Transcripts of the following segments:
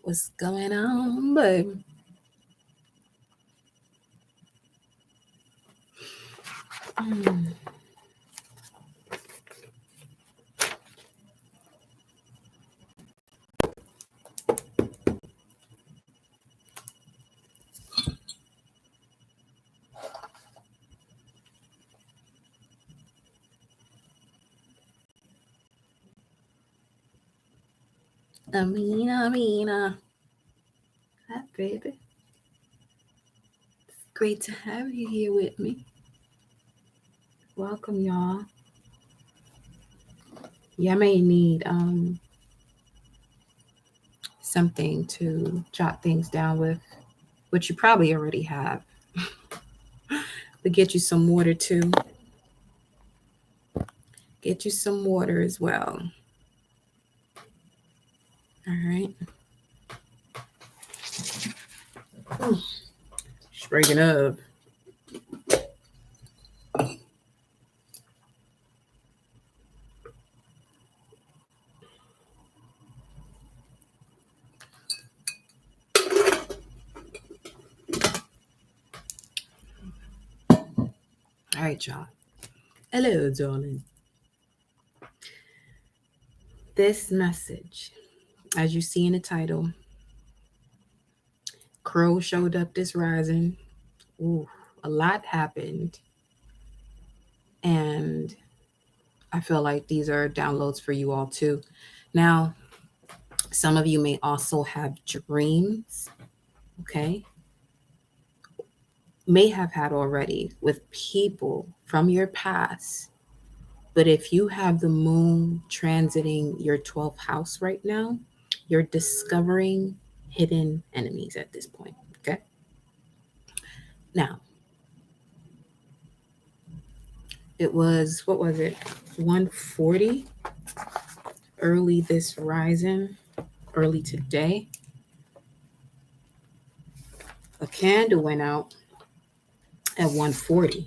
What's going on, babe? Mm. Amina. Hi, baby. Great to have you here with me. Welcome, y'all. Yeah, I may need something to jot things down with, which you probably already have. But get you some water too. Get you some water as well. All right. Speaking of, all right, y'all. Hello, darling. This message, as you see in the title, Crow showed up this rising. Ooh, a lot happened. And I feel like these are downloads for you all too. Now, some of you may also have dreams, okay? May have had already with people from your past. But if you have the moon transiting your 12th house right now, you're discovering hidden enemies at this point, okay? Now, it was, what was it? 1:40 early this rising, early today. A candle went out at 1:40.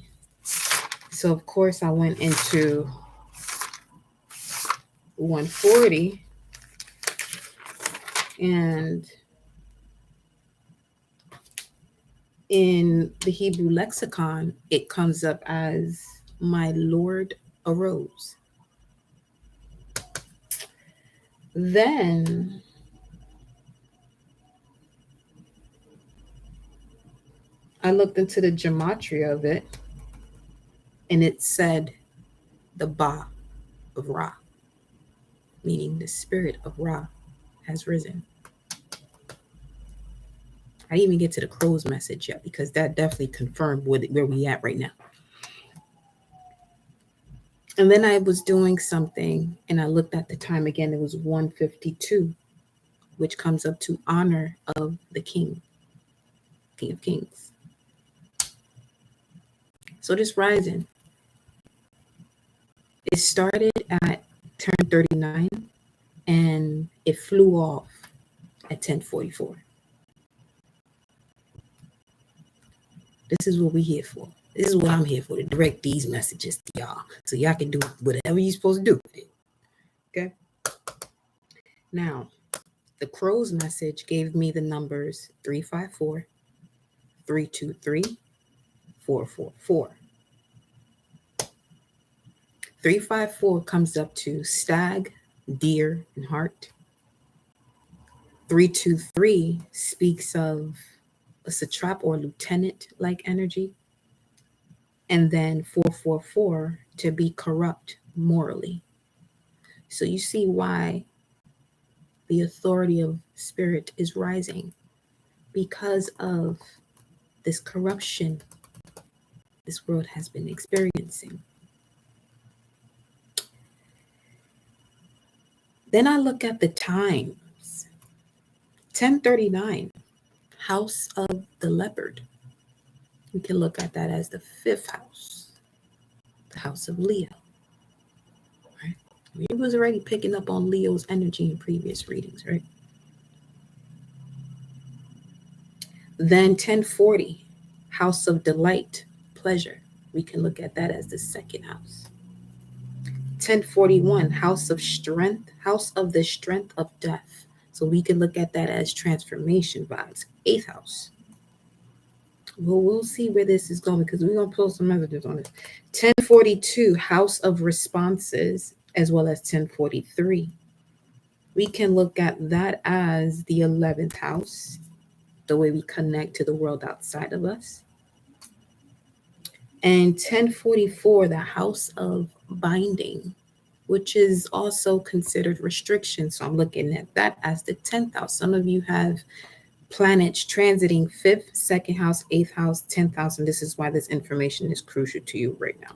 So of course I went into 1:40, and in the Hebrew lexicon it comes up as my Lord arose. Then I looked into the gematria of it, and it said the Ba of Ra, meaning the spirit of Ra has risen. I didn't even get to the crow's message yet because that definitely confirmed where we at right now. And then I was doing something and I looked at the time again. It was 1:52, which comes up to honor of the King, King of Kings. So this rising, it started at 10:39 and it flew off at 10:44. This is what we're here for. This is what I'm here for, to direct these messages to y'all so y'all can do whatever you're supposed to do with it. Okay? Now, the crow's message gave me the numbers 354, 323, 444. 354 comes up to stag, deer, and heart. 323 speaks of a satrap or lieutenant like energy. And then 444 to be corrupt morally. So you see why the authority of spirit is rising, because of this corruption this world has been experiencing. Then I look at the times. 10:39, house of the leopard. We can look at that as the 5th house, the house of Leo. Right? We was already picking up on Leo's energy in previous readings, right? Then 10:40, house of delight, pleasure. We can look at that as the 2nd house. 10:41, house of strength, house of the strength of death. So we can look at that as transformation vibes. Eighth house. Well, we'll see where this is going because we're going to pull some messages on it. 1042, house of responses, as well as 1043. We can look at that as the 11th house, the way we connect to the world outside of us. And 1044, the house of binding, which is also considered restriction. So I'm looking at that as the 10th house. Some of you have planets transiting 5th, 2nd house, 8th house, 10th house. And this is why this information is crucial to you right now.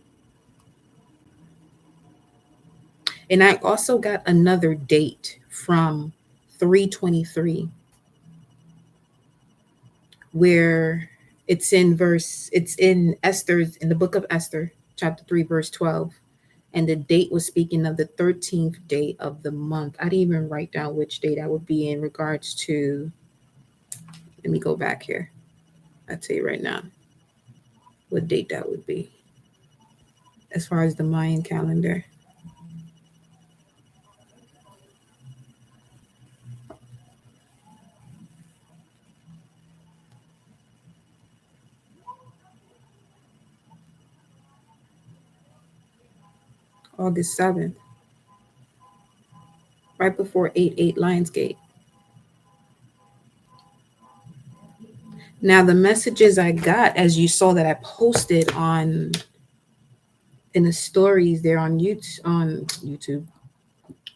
And I also got another date from 323 where it's in the book of Esther, chapter 3, verse 12. And the date was speaking of the 13th day of the month. I didn't even write down which day that would be in regards to, let me go back here. I'll tell you right now what date that would be as far as the Mayan calendar. August 7th, right before 8/8 Lionsgate. Now, the messages I got, as you saw that I posted in the stories there on YouTube,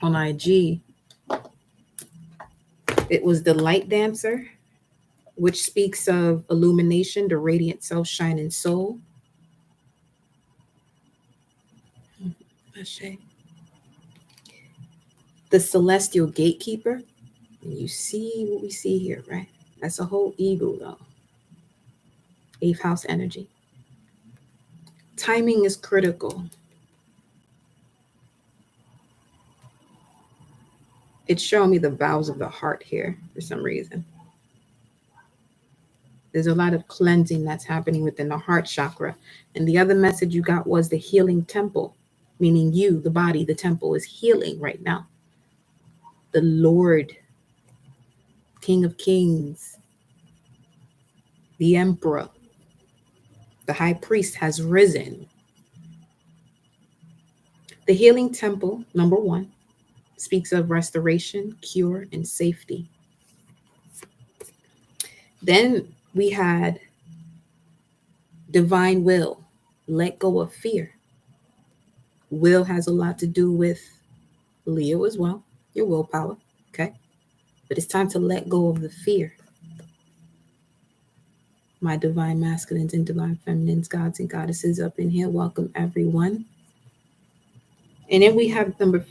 on IG, it was the light dancer, which speaks of illumination, the radiant self shining soul. The celestial gatekeeper. And you see what we see here, right? That's a whole ego, though. 8th house energy. Timing is critical. It's showing me the vows of the heart here for some reason. There's a lot of cleansing that's happening within the heart chakra. And the other message you got was the healing temple, meaning you, the body, the temple is healing right now. The Lord, King of Kings, the Emperor, the High Priest has risen. The healing temple, number 1, speaks of restoration, cure, and safety. Then we had divine will, let go of fear. Will has a lot to do with Leo as well, your willpower, okay? But it's time to let go of the fear. My divine masculines and divine feminines, gods and goddesses up in here, welcome everyone. And then we have number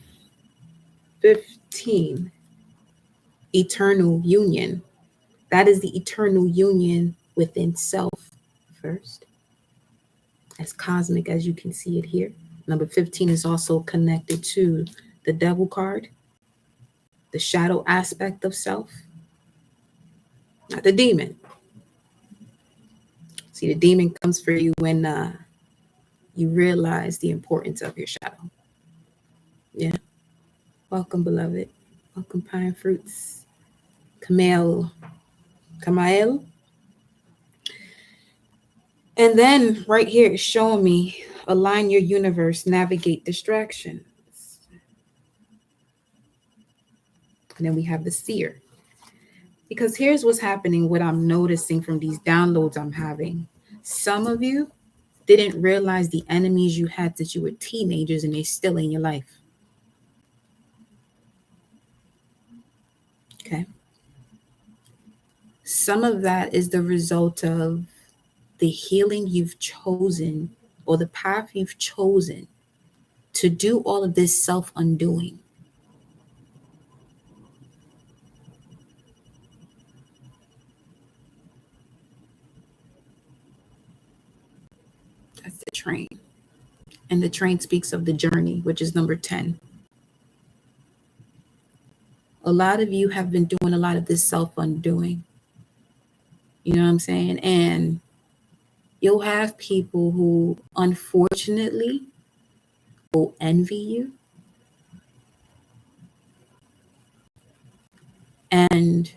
15, eternal union. That is the eternal union within self first. As cosmic as you can see it here. Number 15 is also connected to the devil card, the shadow aspect of self, not the demon. See, the demon comes for you when you realize the importance of your shadow. Yeah. Welcome, beloved. Welcome, Pine Fruits. Kamael. And then right here it's showing me align your universe, navigate distractions. And then we have the seer. Because here's what's happening, what I'm noticing from these downloads I'm having. Some of you didn't realize the enemies you had since you were teenagers and they're still in your life. Okay. Some of that is the result of the healing you've chosen or the path you've chosen to do all of this self-undoing. That's the train. And the train speaks of the journey, which is number 10. A lot of you have been doing a lot of this self-undoing. You know what I'm saying? And you'll have people who, unfortunately, will envy you. And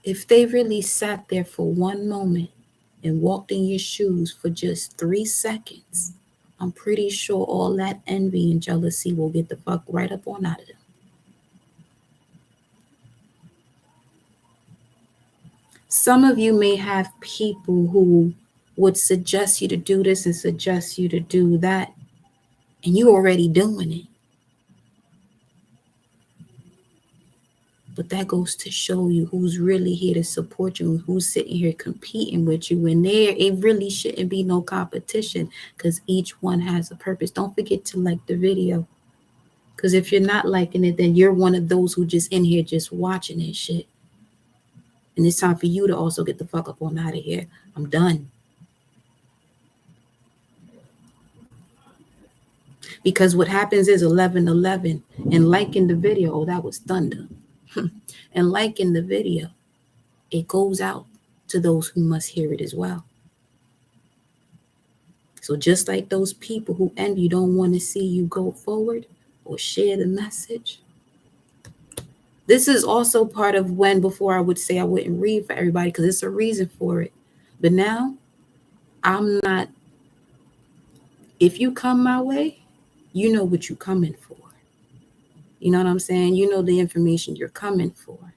if they really sat there for one moment and walked in your shoes for just 3 seconds, I'm pretty sure all that envy and jealousy will get the fuck right up on out of them. Some of you may have people who would suggest you to do this and suggest you to do that, and you're already doing it. But that goes to show you who's really here to support you and who's sitting here competing with you. And it really shouldn't be no competition because each one has a purpose. Don't forget to like the video. Because if you're not liking it, then you're one of those who just in here just watching this shit. And it's time for you to also get the fuck up on out of here. I'm done. Because what happens is 11:11 and liking the video. Oh, that was thunder. And liking the video, it goes out to those who must hear it as well. So just like those people who envy you don't want to see you go forward or share the message. This is also part of when before I would say I wouldn't read for everybody because it's a reason for it. But now I'm not. If you come my way, you know what you're coming for. You know what I'm saying? You know the information you're coming for.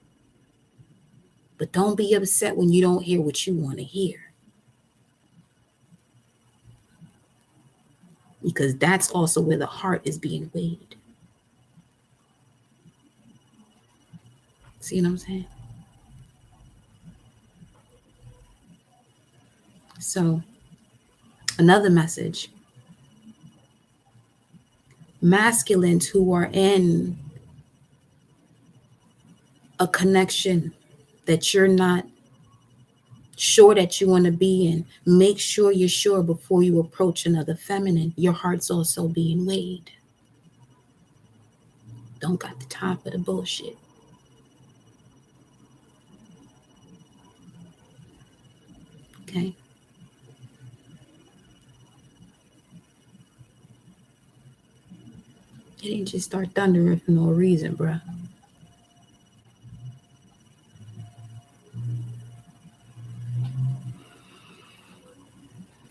But don't be upset when you don't hear what you want to hear. Because that's also where the heart is being weighed. See what I'm saying? So, another message. Masculines who are in a connection that you're not sure that you want to be in, make sure you're sure before you approach another feminine. Your heart's also being weighed. Don't got the time for the bullshit. Okay? It didn't just start thundering for no reason, bruh.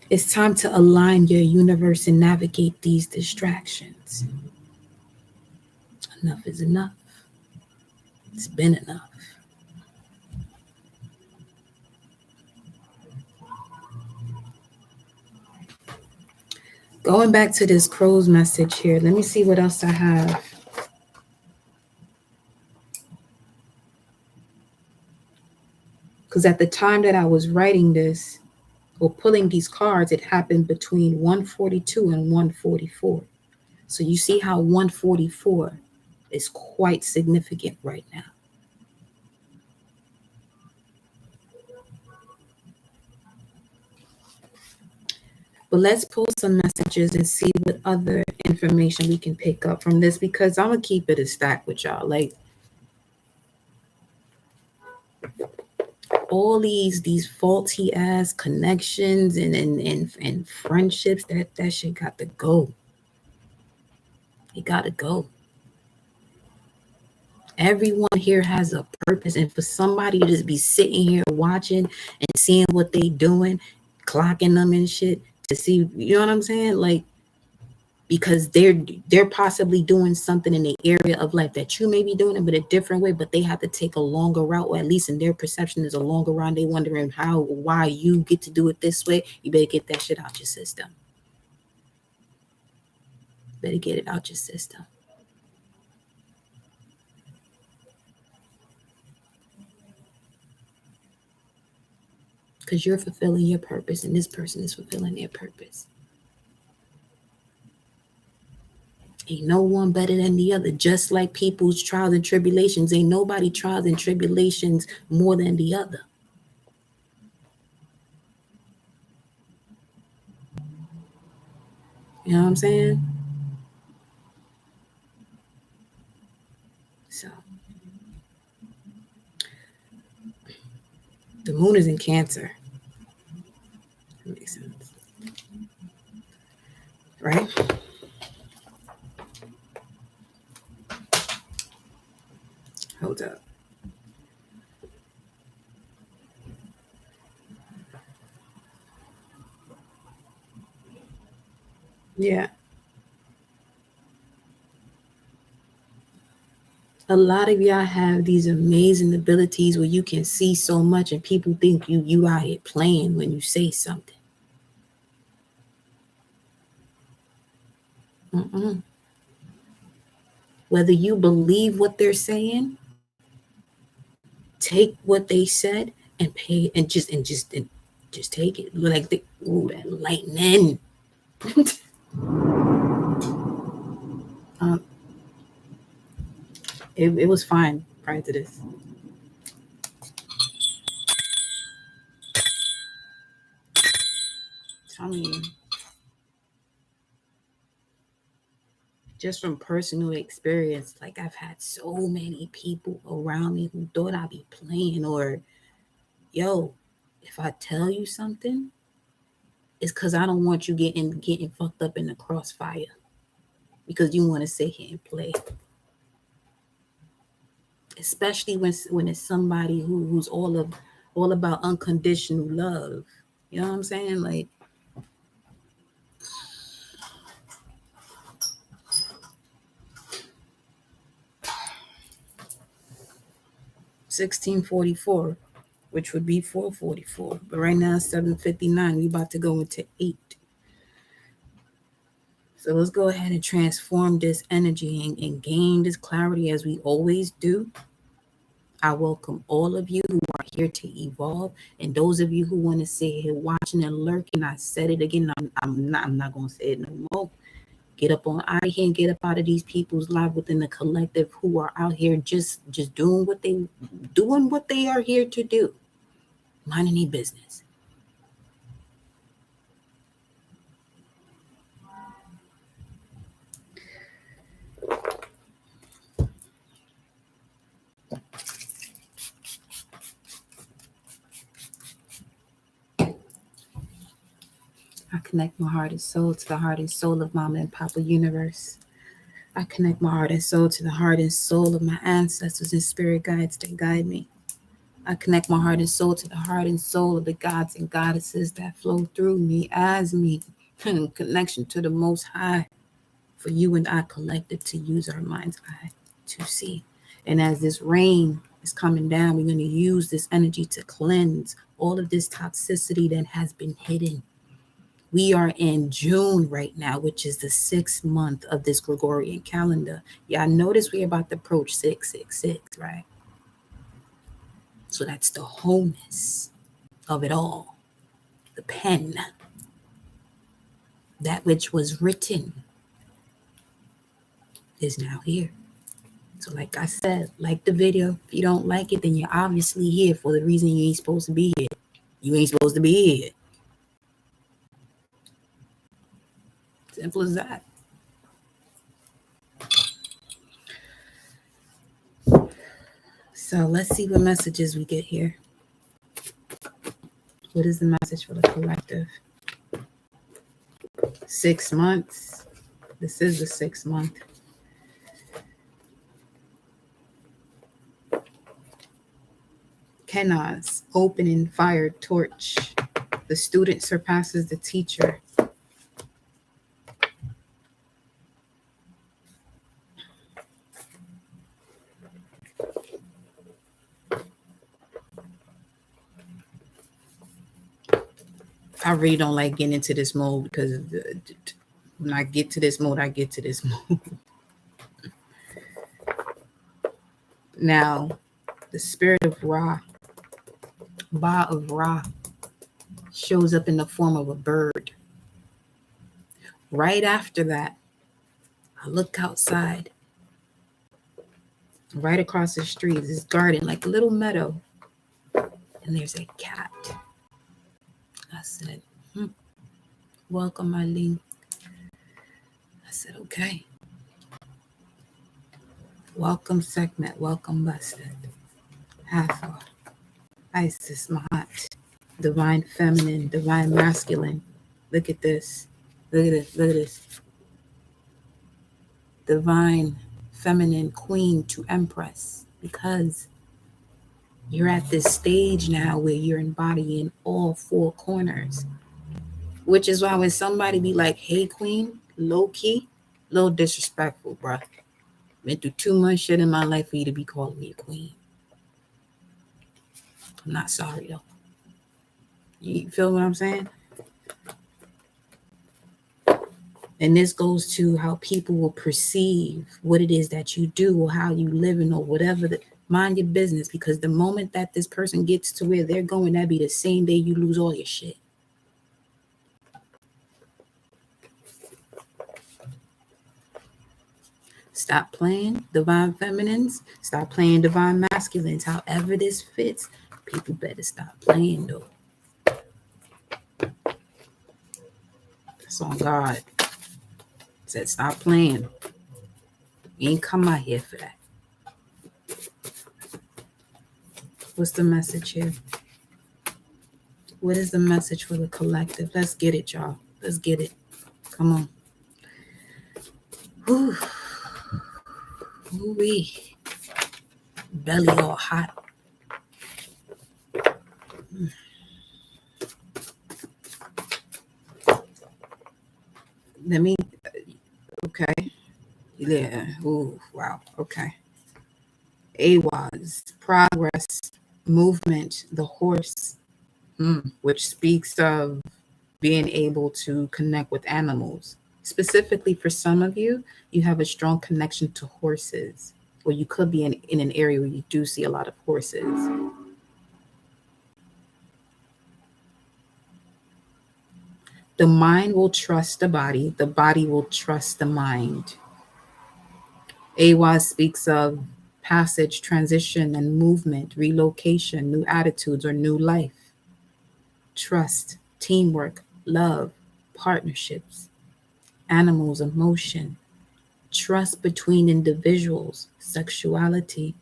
It's time to align your universe and navigate these distractions. Enough is enough. It's been enough. Going back to this crow's message here, let me see what else I have. Because at the time that I was writing this or pulling these cards, it happened between 142 and 144. So you see how 144 is quite significant right now. But let's pull some messages and see what other information we can pick up from this because I'm going to keep it a stack with y'all. Like, all these faulty ass connections and friendships, that shit got to go. It got to go. Everyone here has a purpose, and for somebody to just be sitting here watching and seeing what they doing, clocking them and shit to see, you know what I'm saying? Like, because they're possibly doing something in the area of life that you may be doing it, but a different way, but they have to take a longer route, or at least in their perception is a longer route. They wondering why you get to do it this way. You better get that shit out your system. Better get it out your system. Because you're fulfilling your purpose and this person is fulfilling their purpose. Ain't no one better than the other. Just like people's trials and tribulations, ain't nobody trials and tribulations more than the other. You know what I'm saying? So the moon is in Cancer. That makes sense. Right? Hold up. Yeah. A lot of y'all have these amazing abilities where you can see so much and people think you out here playing when you say something. Mm-mm. Whether you believe what they're saying, take what they said and pay and just take it. Like the ooh, that lightning. um, it was fine prior to this. Telling you, just from personal experience, like I've had so many people around me who thought I'd be playing or yo, if I tell you something, it's because I don't want you getting fucked up in the crossfire because you want to sit here and play. Especially when it's somebody who's all about unconditional love. You know what I'm saying? Like 1644, which would be 444, but right now it's 7:59. We about to go into 8. So let's go ahead and transform this energy and gain this clarity as we always do. I welcome all of you who are here to evolve, and those of you who want to sit here watching and lurking. I said it again. I'm not gonna say it no more. Get up on out of here and get up out of these people's life within the collective who are out here just doing what they are here to do, minding their business. I connect my heart and soul to the heart and soul of Mama and Papa Universe. I connect my heart and soul to the heart and soul of my ancestors and spirit guides that guide me. I connect my heart and soul to the heart and soul of the gods and goddesses that flow through me as me. In connection to the Most High for you and I collective to use our mind's eye to see. And as this rain is coming down, we're going to use this energy to cleanse all of this toxicity that has been hidden. We are in June right now, which is the 6th month of this Gregorian calendar. Y'all notice we're about to approach 666, right? So that's the wholeness of it all. The pen, that which was written, is now here. So, like I said, like the video. If you don't like it, then you're obviously here for the reason you ain't supposed to be here. You ain't supposed to be here. Simple as that. So, let's see what messages we get here. What is the message for the collective? 6 months. This is the 6th month. Kenaz, opening fire torch. The student surpasses the teacher. I really don't like getting into this mode because when I get to this mode, I get to this mode. Now, the spirit of Ra, Ba of Ra, shows up in the form of a bird. Right after that, I look outside. Right across the street is this garden, like a little meadow. And there's a cat. I said, welcome, Eileen. I said, okay. Welcome, Sekhmet. Welcome, Busted. Hathor. Isis, Mahat. Divine feminine, divine masculine. Look at this. Look at this. Look at this. Divine feminine queen to empress. Because you're at this stage now where you're embodying all 4 corners. Which is why when somebody be like, hey, queen, Low key, a little disrespectful, bruh. Been through too much shit in my life for you to be calling me a queen. I'm not sorry though. You feel what I'm saying? And this goes to how people will perceive what it is that you do or how you living or whatever. Mind your business, because the moment that this person gets to where they're going, that'd be the same day you lose all your shit. Stop playing divine feminines. Stop playing divine masculines. However this fits, people better stop playing though. That's on God. Said stop playing. You ain't come out here for that. What's the message here? What is the message for the collective? Let's get it, y'all. Let's get it. Come on. Whew. Ooh-wee. Belly all hot. Let me, okay. Yeah. Ooh, wow. Okay. AWAS, progress, movement, the horse, which speaks of being able to connect with animals. Specifically for some of you, you have a strong connection to horses, or you could be in an area where you do see a lot of horses. The mind will trust the body will trust the mind. AWAS speaks of passage, transition, and movement, relocation, new attitudes, or new life. Trust, teamwork, love, partnerships, animals, emotion, trust between individuals, sexuality,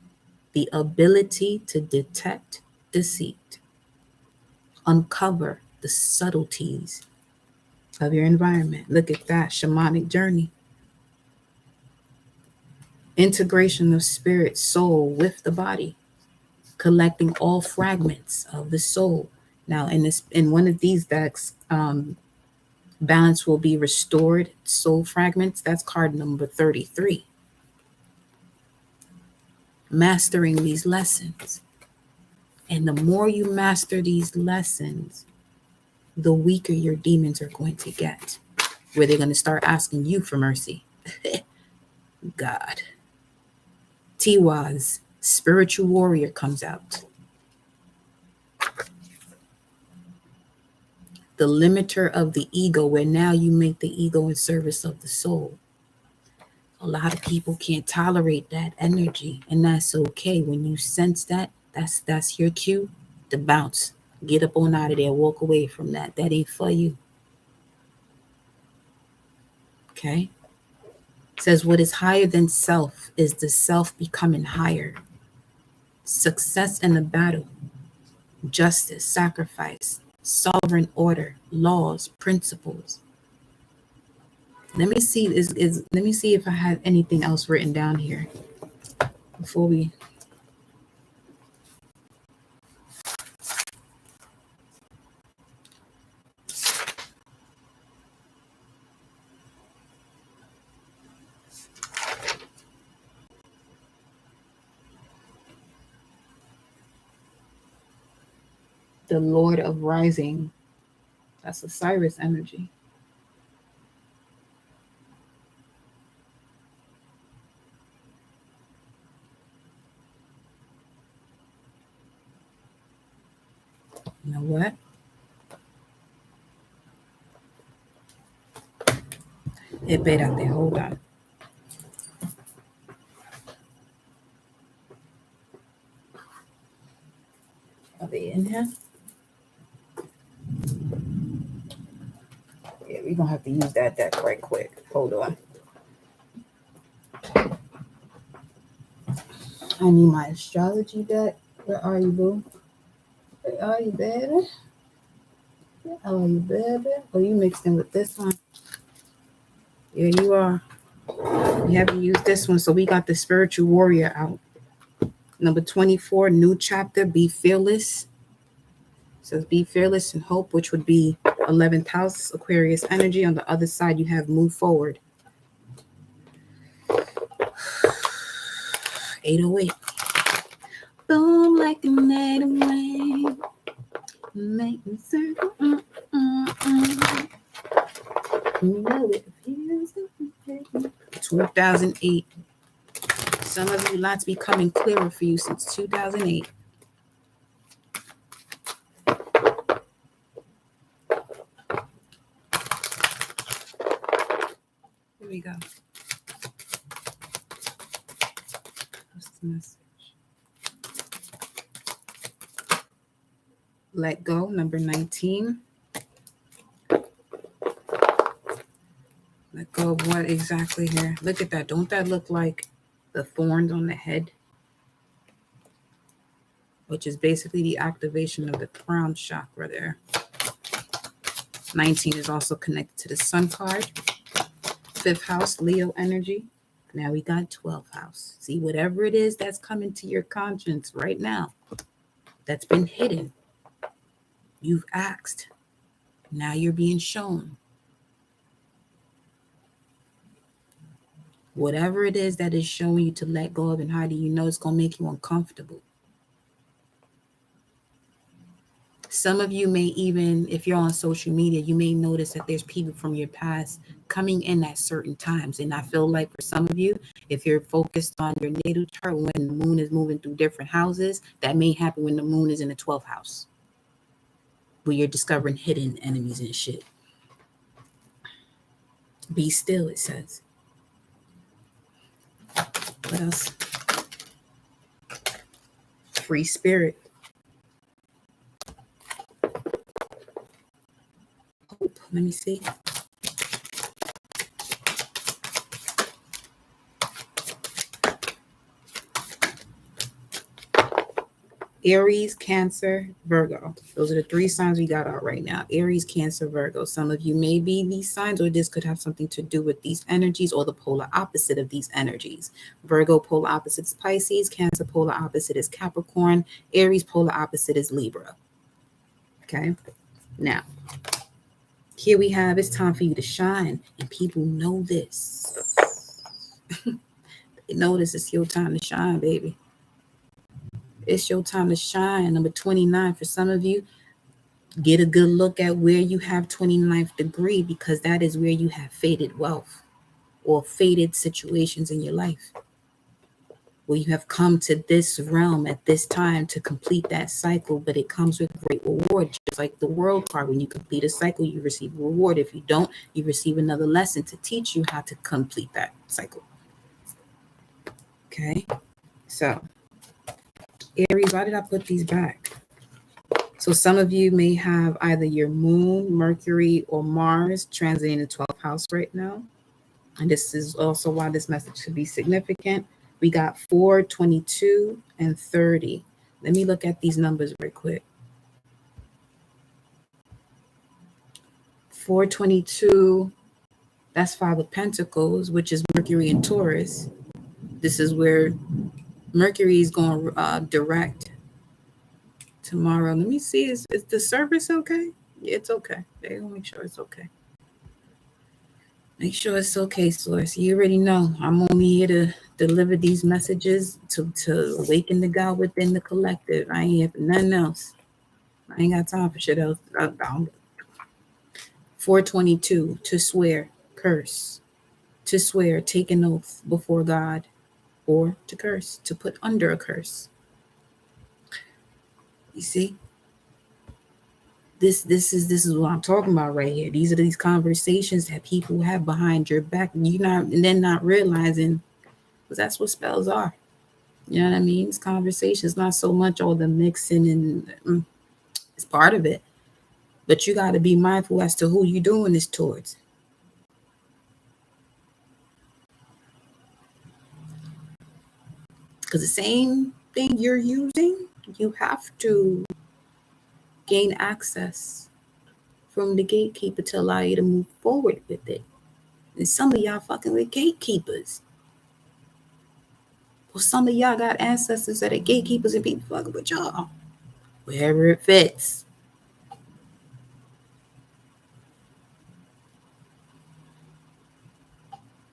the ability to detect deceit, uncover the subtleties of your environment. Look at that shamanic journey. Integration of spirit, soul with the body, collecting all fragments of the soul. Now, in one of these decks, balance will be restored. Soul fragments. That's card number 33. Mastering these lessons, and the more you master these lessons, the weaker your demons are going to get, where they're going to start asking you for mercy. God. Tiwa's spiritual warrior comes out. The limiter of the ego, where now you make the ego in service of the soul. A lot of people can't tolerate that energy, and that's okay. When you sense that, that's your cue to bounce. Get up on out of there, walk away from that. That ain't for you. Okay? It says what is higher than self is the self becoming higher. Success in the battle, justice, sacrifice, sovereign order, laws, principles. Let me see let me see if I have anything else written down here before we. The Lord of Rising. That's Osiris energy. You know what? Espérate, hold on. Are they in here? Yeah, we're going to have to use that deck right quick. Hold on. I need my astrology deck. Where are you, boo? Where are you, baby? Where are you, baby? Oh, you mixed in with this one. Yeah, you are. We haven't used this one, so we got the spiritual warrior out. Number 24, new chapter, be fearless. It says be fearless and hope, which would be 11th house, Aquarius energy. On the other side, you have move forward. 808. Boom like an 808. Make me circle. You know it feels good. 2008. Some of you, lots becoming clearer for you since 2008. Here we go. What's the message? Let go, number 19. Let go of what exactly here? Look at that. Don't that look like the thorns on the head? Which is basically the activation of the crown chakra there. 19 is also connected to the sun card. 5th house, Leo energy. Now we got 12th house. See, whatever it is that's coming to your conscience right now, that's been hidden. You've asked. Now you're being shown. Whatever it is that is showing you to let go of, and how do you know it's going to make you uncomfortable? Some of you may even, if you're on social media, you may notice that there's people from your past coming in at certain times. And I feel like for some of you, if you're focused on your natal chart, when the moon is moving through different houses, that may happen when the moon is in the 12th house, where you're discovering hidden enemies and shit. Be still, it says. What else? Free spirit. Hope. Let me see. Aries, Cancer, Virgo. Those are the 3 signs we got out right now. Aries, Cancer, Virgo. Some of you may be these signs, or this could have something to do with these energies, or the polar opposite of these energies. Virgo, polar opposite is Pisces. Cancer, polar opposite is Capricorn. Aries, polar opposite is Libra. Okay? Now, here we have, it's time for you to shine. And people know this. They know this is your time to shine, baby. It's your time to shine. Number 29, for some of you, get a good look at where you have 29th degree, because that is where you have faded wealth or faded situations in your life, where you have come to this realm at this time to complete that cycle, but it comes with great reward. Just like the world card, when you complete a cycle, you receive a reward. If you don't, you receive another lesson to teach you how to complete that cycle. Okay, so Aries, why did I put these back? So some of you may have either your moon, Mercury, or Mars transiting the 12th house right now. And this is also why this message should be significant. We got 4, 22, and 30. Let me look at these numbers right quick. 422, that's 5 of Pentacles, which is Mercury and Taurus. This is where Mercury is going to direct tomorrow. Let me see, is the service okay? Yeah, it's okay. They're gonna make sure it's okay. Make sure it's okay, Source. You already know I'm only here to deliver these messages to awaken the God within the collective. I ain't here for nothing else. I ain't got time for shit else. 422, to swear, curse. To swear, take an oath before God, or to curse, to put under a curse. You see? This is what I'm talking about right here. These are these conversations that people have behind your back, and then not realizing, because that's what spells are. You know what I mean? It's conversations, not so much all the mixing, and it's part of it. But you got to be mindful as to who you're doing this towards. Because the same thing you're using, you have to gain access from the gatekeeper to allow you to move forward with it. And some of y'all fucking with gatekeepers. Well, some of y'all got ancestors that are gatekeepers and people fucking with y'all. Wherever it fits.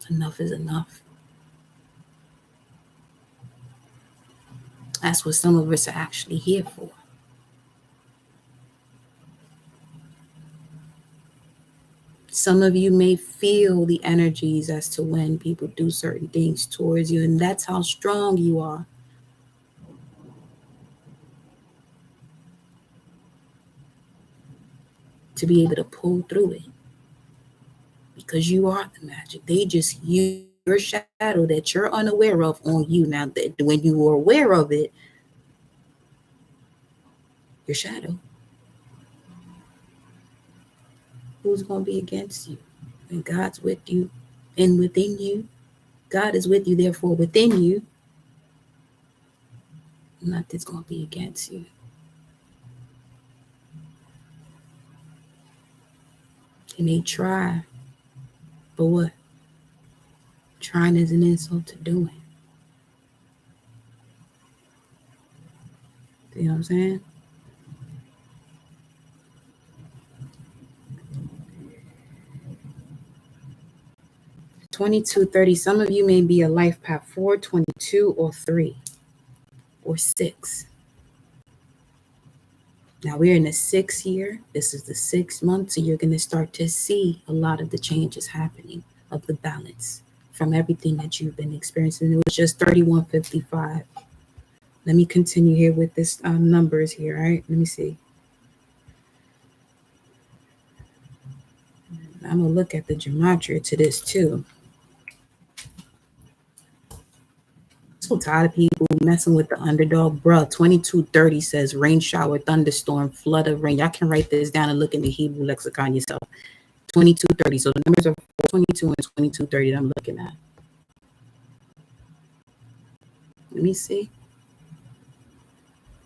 Enough is enough. That's what some of us are actually here for. Some of you may feel the energies as to when people do certain things towards you, and that's how strong you are. To be able to pull through it. Because you are the magic. They just use your shadow that you're unaware of on you. Now, that when you were aware of it, your shadow, who's going to be against you? When God's with you and within you, God is with you, therefore within you, nothing's going to be against you. They may try, but what? Trying is an insult to doing. You know what I'm saying? (22:30). Some of you may be a life path 4, 22, or 3, or 6. Now we're in the 6th year. This is the 6th month, so you're going to start to see a lot of the changes happening of the balance from everything that you've been experiencing. It was just 3155. Let me continue here with this numbers here. All right, let me see. I'm gonna look at the gematria to this too. So tired of people messing with the underdog, bruh. 22:30 says rain shower, thunderstorm, flood of rain. Y'all can write this down and look in the Hebrew lexicon yourself. 22:30. So the numbers are 422 and 22:30 that I'm looking at. Let me see.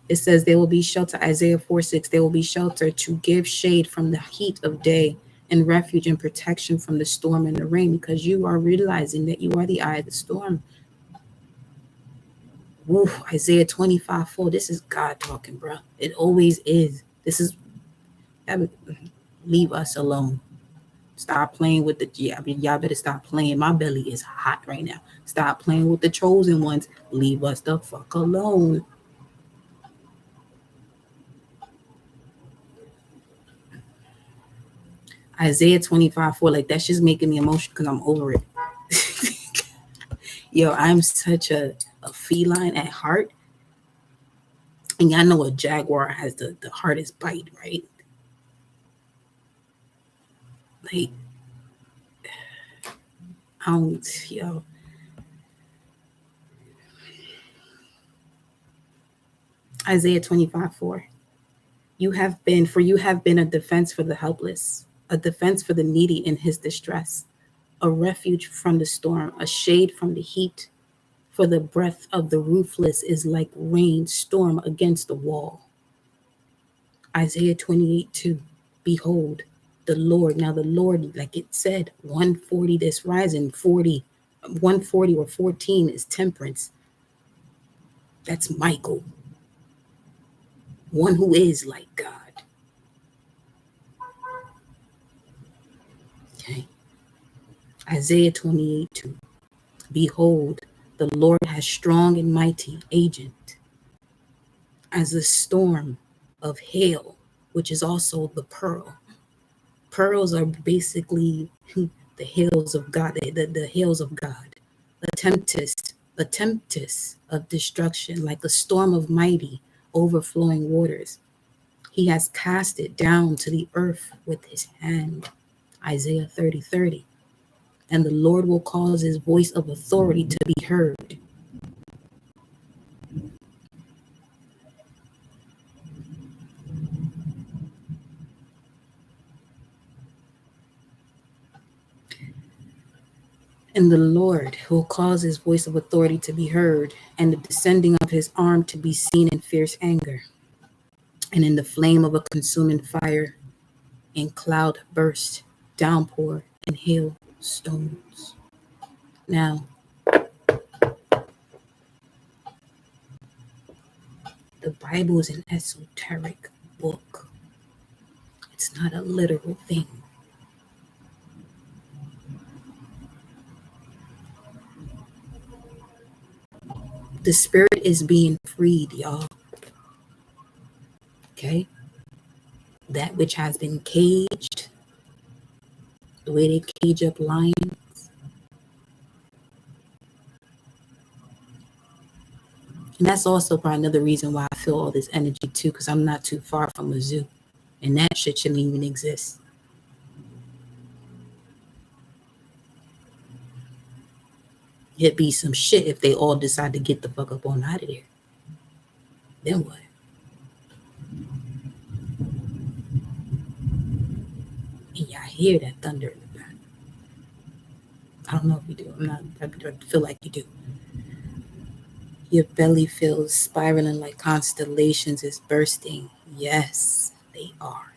It says there will be shelter, Isaiah 4:6. There will be shelter to give shade from the heat of day and refuge and protection from the storm and the rain, because you are realizing that you are the eye of the storm. Woo, Isaiah 25:4. This is God talking, bro. It always is. This is, leave us alone. Stop playing with the, y'all better stop playing. My belly is hot right now. Stop playing with the chosen ones. Leave us the fuck alone. Isaiah 25:4, like that's just making me emotional because I'm over it. Yo, I'm such a feline at heart. And y'all know a jaguar has the hardest bite, right? Like, I don't, yo. Isaiah 25:4. You have been a defense for the helpless, a defense for the needy in his distress, a refuge from the storm, a shade from the heat. For the breath of the ruthless is like rain storm against the wall. Isaiah 28:2. Behold, the Lord. Now the Lord, like it said, 140 this rising, 140 or 14 is temperance. That's Michael, one who is like God. Okay. Isaiah 28:2. Behold, the Lord has strong and mighty agent, as a storm of hail, which is also the pearl. Pearls are basically the hails of God, the hails of God. A tempest of destruction, like a storm of mighty, overflowing waters. He has cast it down to the earth with his hand. Isaiah 30:30. And the Lord will cause his voice of authority to be heard. And the Lord will cause his voice of authority to be heard, and the descending of his arm to be seen in fierce anger, and in the flame of a consuming fire, in cloud burst, downpour, and hail stones. Now, the Bible is an esoteric book. It's not a literal thing. The spirit is being freed, y'all. Okay? That which has been caged, the way they cage up lions. And that's also probably another reason why I feel all this energy too, because I'm not too far from a zoo. And that shit shouldn't even exist. It'd be some shit if they all decide to get the fuck up on out of there. Then what? And y'all hear that thunder in the back. I don't know if you do. I feel like you do. Your belly feels spiraling like constellations is bursting. Yes, they are.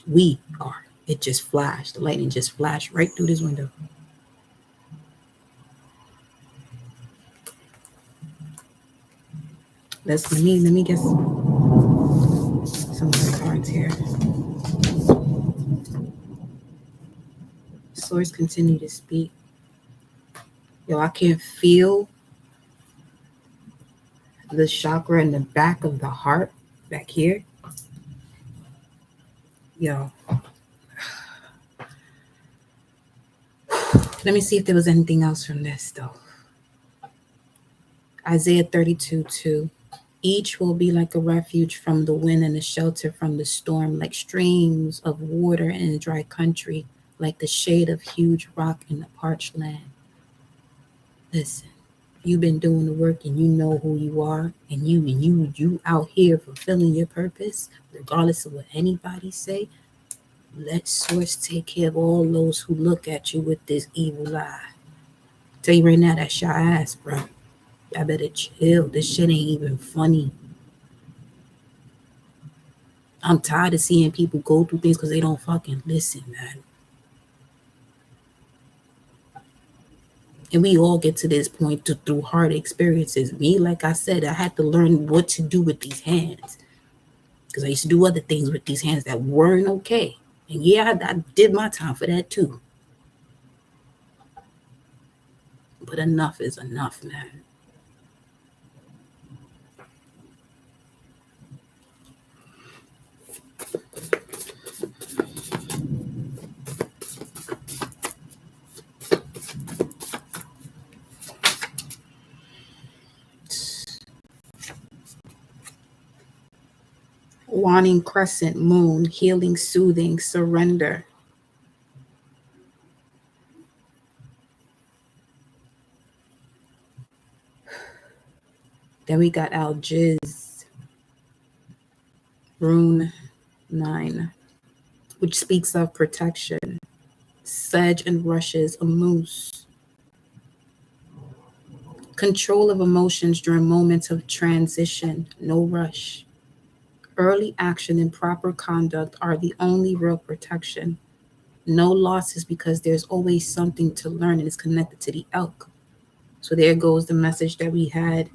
We are. It just flashed. The lightning just flashed right through this window. Let me get some more cards here. Source continue to speak. Yo, I can feel the chakra in the back of the heart back here. Yo. Let me see if there was anything else from this though. Isaiah 32:2. Each will be like a refuge from the wind and a shelter from the storm, like streams of water in a dry country, like the shade of huge rock in a parched land. Listen, you've been doing the work and you know who you are, and you out here fulfilling your purpose, regardless of what anybody say. Let Source take care of all those who look at you with this evil eye. Tell you right now, that's your ass, bro. I better chill. This shit ain't even funny. I'm tired of seeing people go through things because they don't fucking listen, man. And we all get to this point through hard experiences. Me, like I said, I had to learn what to do with these hands. Because I used to do other things with these hands that weren't okay. And yeah, I did my time for that too. But enough is enough, man. Waning crescent moon, healing, soothing, surrender. Then we got Algiz, rune 9, which speaks of protection. Sedge and rushes, a moose. Control of emotions during moments of transition, no rush. Early action and proper conduct are the only real protection. No losses because there's always something to learn and it's connected to the elk. So there goes the message that we had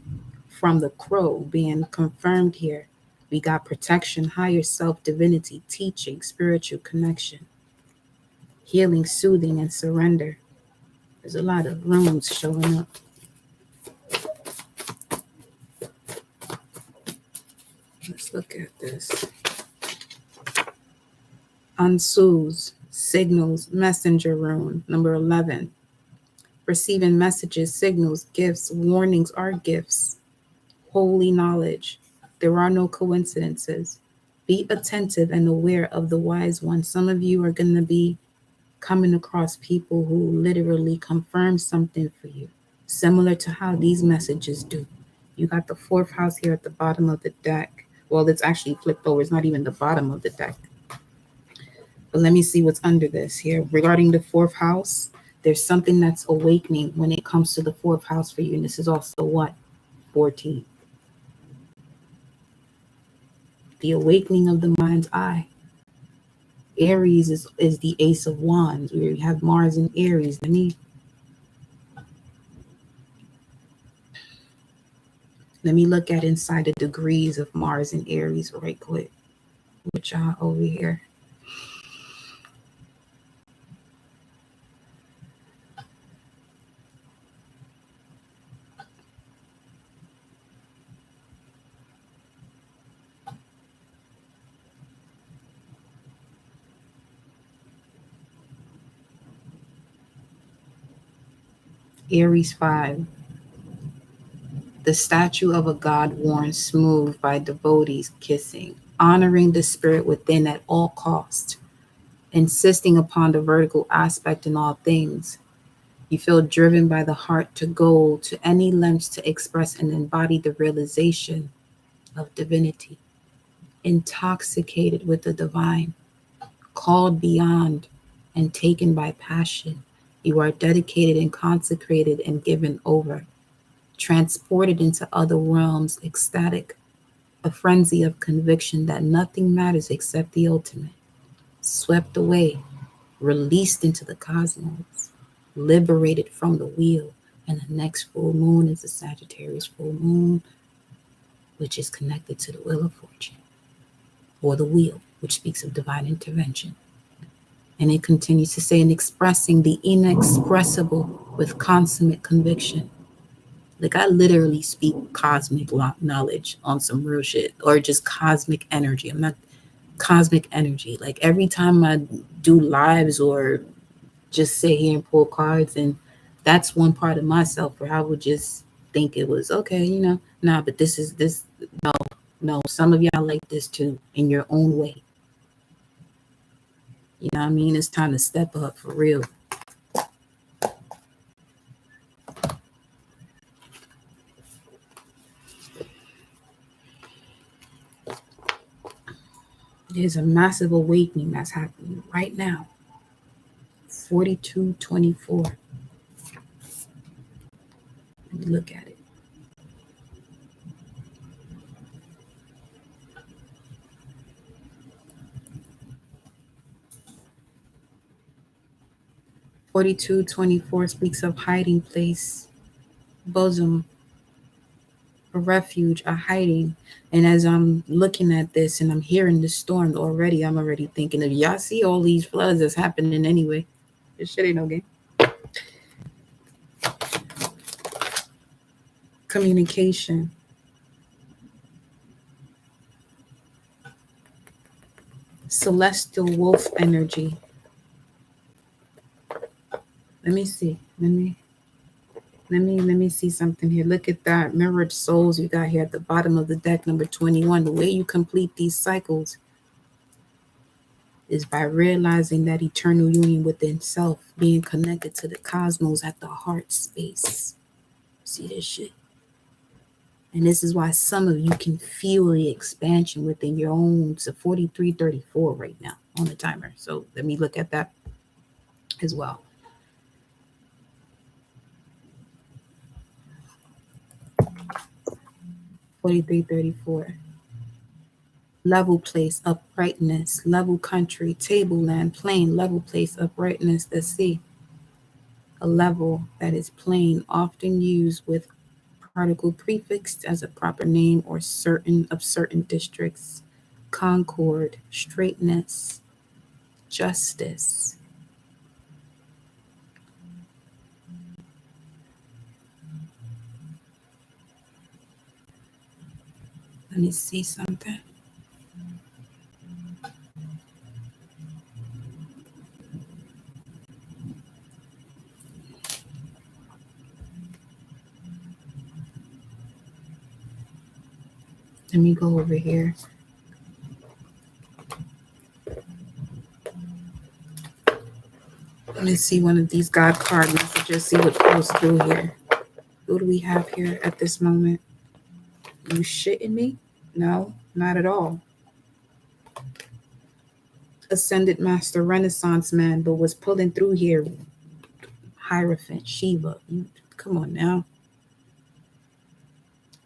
from the crow being confirmed here. We got protection, higher self, divinity, teaching, spiritual connection, healing, soothing, and surrender. There's a lot of runes showing up. Let's look at this. Ansu's signals, messenger rune, number 11. Receiving messages, signals, gifts, warnings are gifts. Holy knowledge. There are no coincidences. Be attentive and aware of the wise one. Some of you are going to be coming across people who literally confirm something for you, similar to how these messages do. You got the fourth house here at the bottom of the deck. Well, it's actually flipped over. It's not even the bottom of the deck. But let me see what's under this here. Regarding the fourth house, there's something that's awakening when it comes to the fourth house for you. And this is also what? 14. The awakening of the mind's eye. Aries is the ace of wands. We have Mars in Aries. Let me look at inside the degrees of Mars and Aries right quick. Which are over here. Aries 5. The statue of a god worn smooth by devotees kissing, honoring the spirit within at all cost, insisting upon the vertical aspect in all things. You feel driven by the heart to go to any lengths to express and embody the realization of divinity, intoxicated with the divine, called beyond and taken by passion. You are dedicated and consecrated and given over, transported into other realms, ecstatic, a frenzy of conviction that nothing matters except the ultimate, swept away, released into the cosmos, liberated from the wheel. And the next full moon is the Sagittarius full moon, which is connected to the wheel of fortune, or the wheel, which speaks of divine intervention. And it continues to say, in expressing the inexpressible with consummate conviction. Like, I literally speak cosmic knowledge on some real shit, or just cosmic energy. I'm not cosmic energy. Like, every time I do lives or just sit here and pull cards, and that's one part of myself where I would just think it was okay, nah, but this is this. No, no, some of y'all like this too in your own way. You know what I mean? It's time to step up for real. There's a massive awakening that's happening right now. 4224. Look at it. 4224 speaks of hiding place, bosom, a refuge, a hiding. And as I'm looking at this and I'm hearing the storm already, I'm already thinking of y'all see all these floods that's happening anyway. This shit ain't no game. Communication. Celestial wolf energy. Let me see. Let me see something here. Look at that mirrored souls you got here at the bottom of the deck, number 21. The way you complete these cycles is by realizing that eternal union within self, being connected to the cosmos at the heart space. See this shit? And this is why some of you can feel the expansion within your own. It's a 4334 right now on the timer. So let me look at that as well. $43.34. Level place, uprightness, level country, tableland, plain, level place, uprightness, the sea. A level that is plain, often used with particle prefixed as a proper name or certain districts. Concord, straightness, justice. Let me see something. Let me go over here. Let me see one of these God card messages, see what goes through here. Who do we have here at this moment? You shitting me? No, not at all. Ascended Master Renaissance man, but was pulling through here. Hierophant, Shiva. Come on now.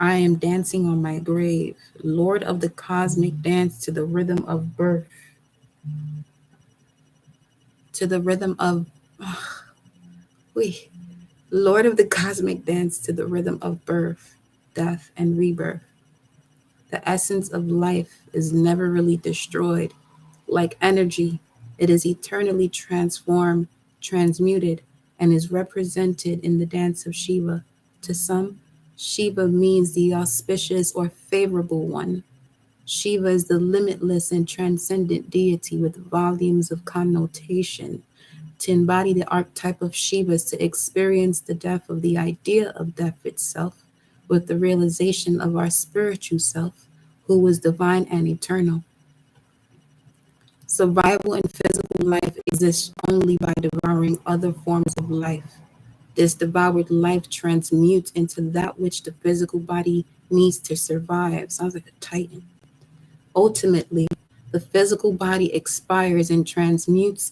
I am dancing on my grave. Lord of the cosmic dance to the rhythm of birth. To the rhythm of... Lord of the cosmic dance to the rhythm of birth, death, and rebirth. The essence of life is never really destroyed. Like energy, it is eternally transformed, transmuted, and is represented in the dance of Shiva. To some, Shiva means the auspicious or favorable one. Shiva is the limitless and transcendent deity with volumes of connotation. to embody the archetype of Shiva's, to experience the death of the idea of death itself with the realization of our spiritual self, who was divine and eternal. Survival in physical life exists only by devouring other forms of life. This devoured life transmutes into that which the physical body needs to survive. Sounds like a titan. Ultimately, the physical body expires and transmutes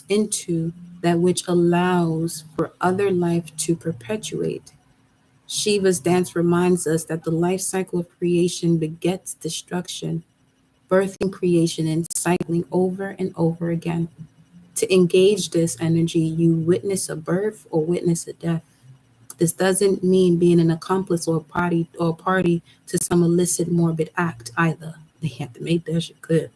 into that which allows for other life to perpetuate. Shiva's dance reminds us that the life cycle of creation begets destruction, birthing creation and cycling over and over again. To engage this energy, you witness a birth or witness a death. This doesn't mean being an accomplice or a party to some illicit morbid act either. They have to make that shit clear.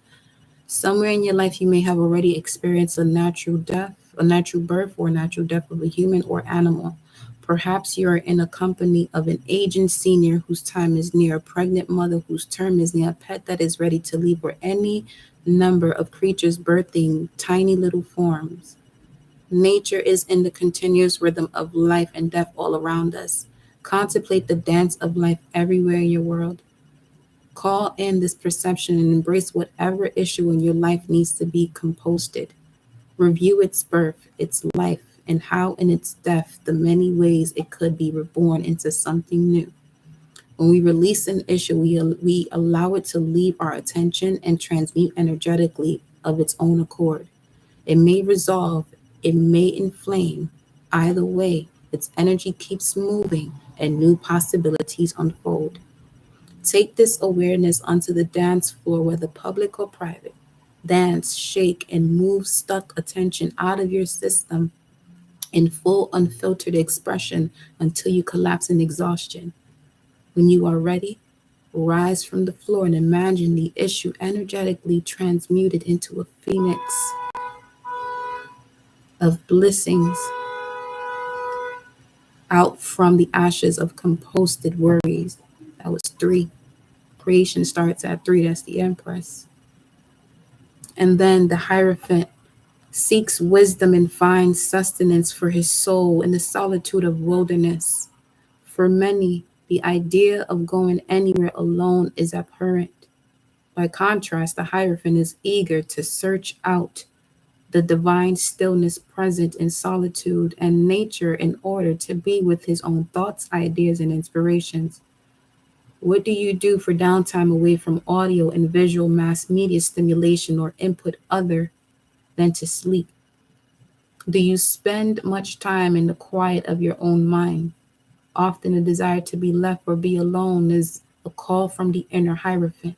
Somewhere in your life, you may have already experienced a natural death, a natural birth, or a natural death of a human or animal. Perhaps you are in a company of an aging senior whose time is near, a pregnant mother whose term is near, a pet that is ready to leave, or any number of creatures birthing tiny little forms. Nature is in the continuous rhythm of life and death all around us. Contemplate the dance of life everywhere in your world. Call in this perception and embrace whatever issue in your life needs to be composted. Review its birth, its life, and how in its death, the many ways it could be reborn into something new. When we release an issue, we allow it to leave our attention and transmute energetically of its own accord. It may resolve, it may inflame. Either way, its energy keeps moving and new possibilities unfold. Take this awareness onto the dance floor, whether public or private. Dance, shake, and move stuck attention out of your system in full unfiltered expression until you collapse in exhaustion. When you are ready, rise from the floor and imagine the issue energetically transmuted into a phoenix of blessings out from the ashes of composted worries. That was 3. Creation starts at 3. That's the Empress. And then the Hierophant seeks wisdom and finds sustenance for his soul in the solitude of wilderness. For many, the idea of going anywhere alone is abhorrent. By contrast, the Hierophant is eager to search out the divine stillness present in solitude and nature in order to be with his own thoughts, ideas, and inspirations. What do you do for downtime away from audio and visual mass media stimulation or input other than to sleep? Do you spend much time in the quiet of your own mind? Often a desire to be left or be alone is a call from the inner Hierophant.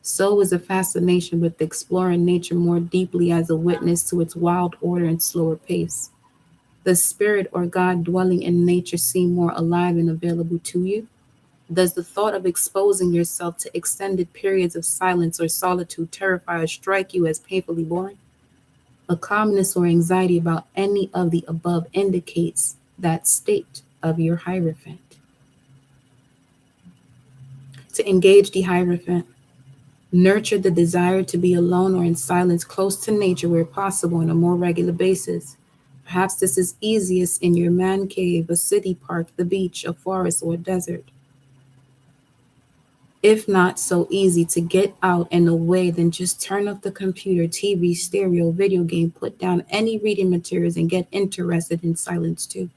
So is a fascination with exploring nature more deeply as a witness to its wild order and slower pace. Does spirit or God dwelling in nature seem more alive and available to you? Does the thought of exposing yourself to extended periods of silence or solitude terrify or strike you as painfully boring? A calmness or anxiety about any of the above indicates that state of your Hierophant. To engage the Hierophant, nurture the desire to be alone or in silence close to nature where possible on a more regular basis. Perhaps this is easiest in your man cave, a city park, the beach, a forest, or a desert. If not so easy to get out and away, then just turn off the computer, TV, stereo, video game, put down any reading materials, and get interested in silence too.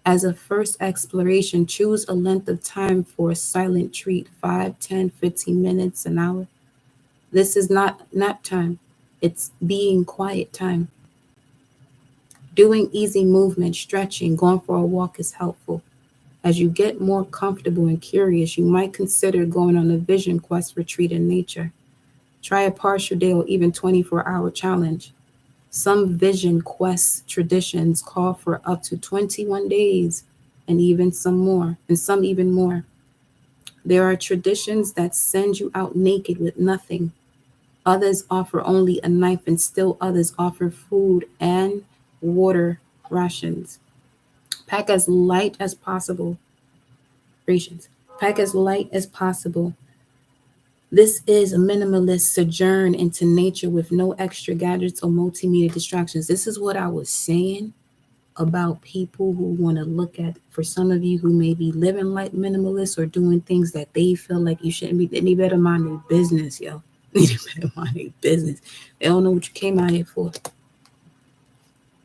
As a first exploration, choose a length of time for a silent treat: 5, 10, 15 minutes, an hour. This is not nap time, it's being quiet time. Doing easy movement, stretching, going for a walk is helpful. As you get more comfortable and curious, you might consider going on a vision quest retreat in nature. Try a partial day or even 24-hour challenge. Some vision quest traditions call for up to 21 days and some even more. There are traditions that send you out naked with nothing. Others offer only a knife, and still others offer food and water rations. Pack as light as possible. Rations. Pack as light as possible. This is a minimalist sojourn into nature with no extra gadgets or multimedia distractions. This is what I was saying about people who want to look at, for some of you who may be living like minimalists or doing things that they feel like you shouldn't be, they need better mind their business, yo. They need better mind their business. They don't know what you came out here for.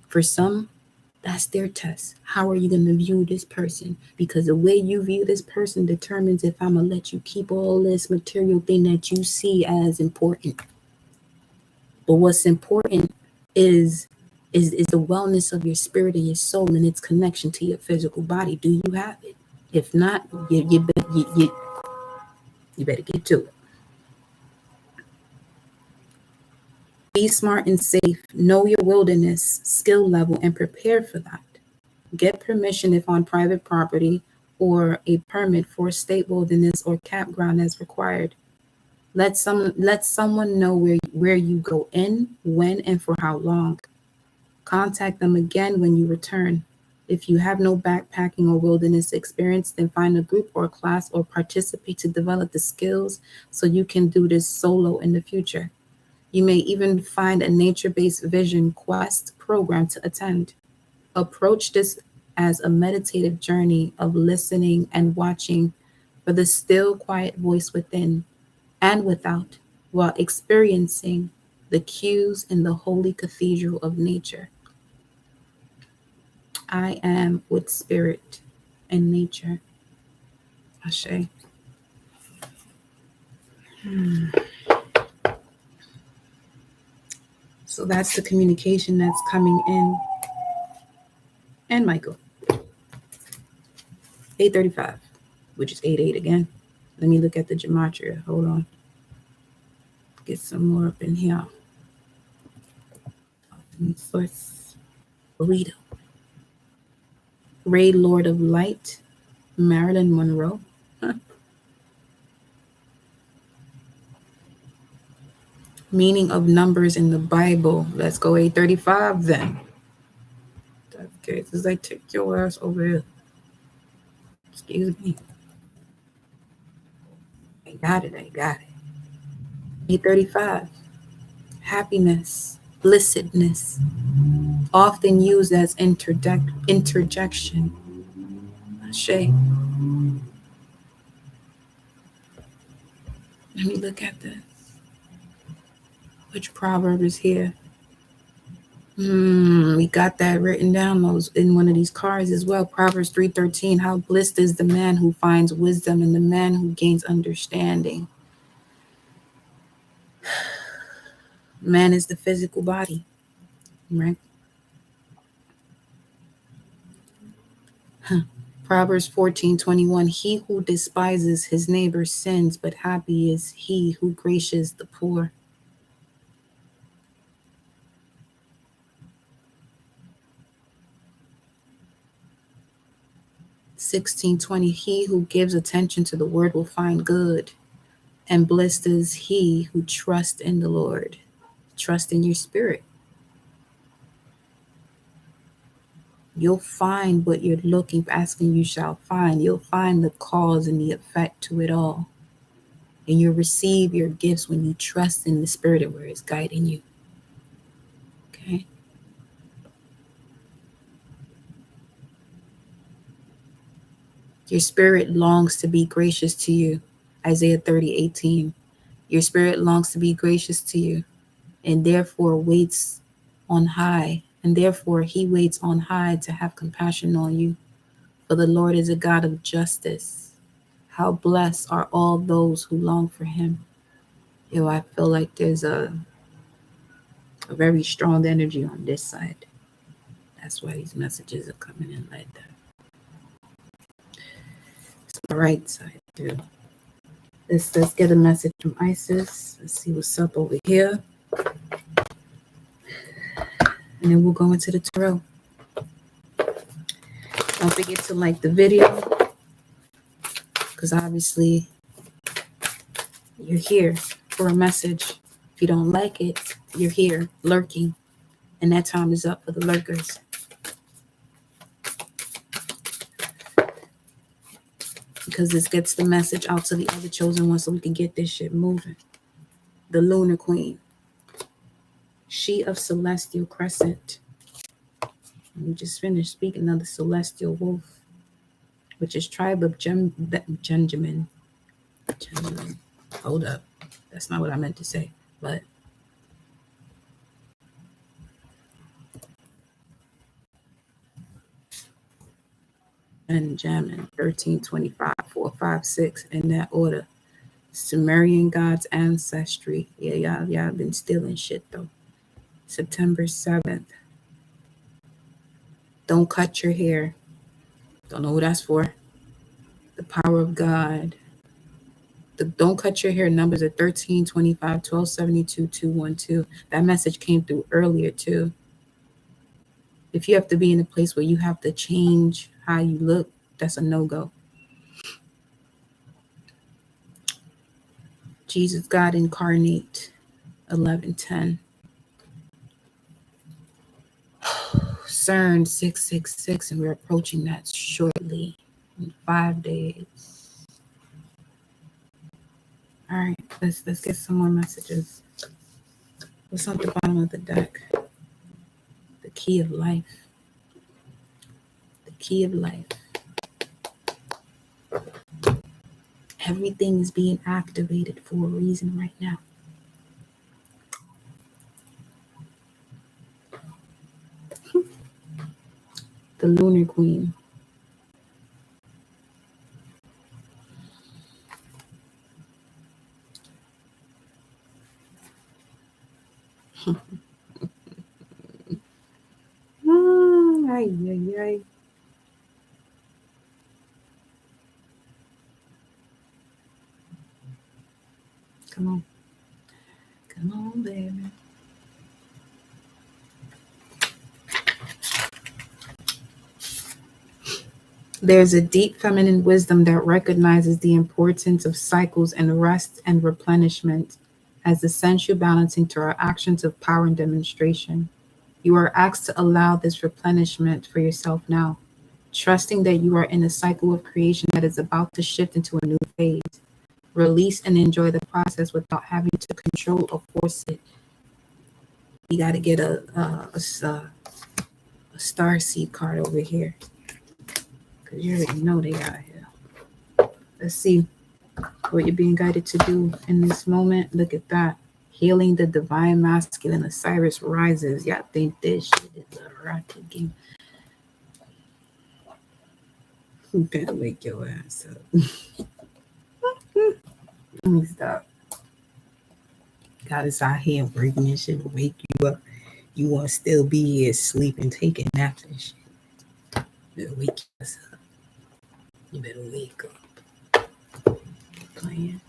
For some, that's their test. How are you going to view this person? Because the way you view this person determines if I'm going to let you keep all this material thing that you see as important. But what's important is the wellness of your spirit and your soul and its connection to your physical body. Do you have it? If not, you better get to it. Be smart and safe. Know your wilderness skill level and prepare for that. Get permission if on private property or a permit for state wilderness or campground as required. Let someone know where you go in, when, and for how long. Contact them again when you return. If you have no backpacking or wilderness experience, then find a group or class or participate to develop the skills so you can do this solo in the future. You may even find a nature-based vision quest program to attend. Approach this as a meditative journey of listening and watching for the still, quiet voice within and without, while experiencing the cues in the holy cathedral of nature. I am with spirit and nature. Ashe. So that's the communication that's coming in. And Michael. 8:35, which is 8:8 again. Let me look at the gematria. Hold on. Get some more up in here. Source. Burrito. Ray, Lord of Light. Marilyn Monroe. Meaning of numbers in the Bible. Let's go 8:35 then. Okay, as I take your ass over here. Excuse me. I got it. 8:35. Happiness, blessedness, often used as interjection. Ashe. Let me look at this. Which proverb is here? We got that written down those in one of these cards as well. Proverbs 3:13. How blessed is the man who finds wisdom and the man who gains understanding. Man is the physical body, right? Proverbs 14:21. He who despises his neighbor sins, but happy is he who gracious the poor. (16:20). He who gives attention to the word will find good, and blessed is he who trusts in the Lord. Trust in your spirit. You'll find what you're looking for, asking you shall find. You'll find the cause and the effect to it all. And you'll receive your gifts when you trust in the spirit of where it's guiding you. Okay? Your spirit longs to be gracious to you. Isaiah 30:18. Your spirit longs to be gracious to you, and therefore waits on high. And therefore he waits on high to have compassion on you. For the Lord is a God of justice. How blessed are all those who long for him. Yo, I feel like there's a very strong energy on this side. That's why these messages are coming in like that. It's the right side too. Let's get a message from Isis. Let's see what's up over here. And then we'll go into the tarot. Don't forget to like the video, because obviously you're here for a message. If you don't like it, you're here lurking, and that time is up for the lurkers. because this gets the message out to the other chosen ones so we can get this shit moving. The Lunar Queen. She of Celestial Crescent. We just finished speaking of the Celestial Wolf, which is tribe of Benjamin. Hold up. That's not what I meant to say. But Benjamin, 1325, 456, in that order. Sumerian gods ancestry. Yeah, y'all been stealing shit though. September 7th. Don't cut your hair. Don't know what that's for. The power of God. The don't cut your hair numbers are 13, 25, 12, 72, 212. That message came through earlier too. If you have to be in a place where you have to change how you look, that's a no-go. Jesus God incarnate, 1110. CERN 666, and we're approaching that shortly in 5 days. All right, let's get some more messages. What's on the bottom of the deck? The key of life. The key of life. Everything is being activated for a reason right now. The Lunar Queen. Ay, ay, ay. Come on. Come on, baby. There's a deep feminine wisdom that recognizes the importance of cycles and rest and replenishment as essential balancing to our actions of power and demonstration. You are asked to allow this replenishment for yourself now, trusting that you are in a cycle of creation that is about to shift into a new phase. Release and enjoy the process without having to control or force it. You got to get a star seed card over here, because you already know they got here. Let's see what you're being guided to do in this moment. Look at that. Healing the divine masculine. Osiris rises. Y'all think this shit is a rocket game. You better wake your ass up. Let me stop. God is out here breaking this shit to wake you up. You want to still be here sleeping, taking naps and shit. You better wake your ass up. You better wake up. Playing.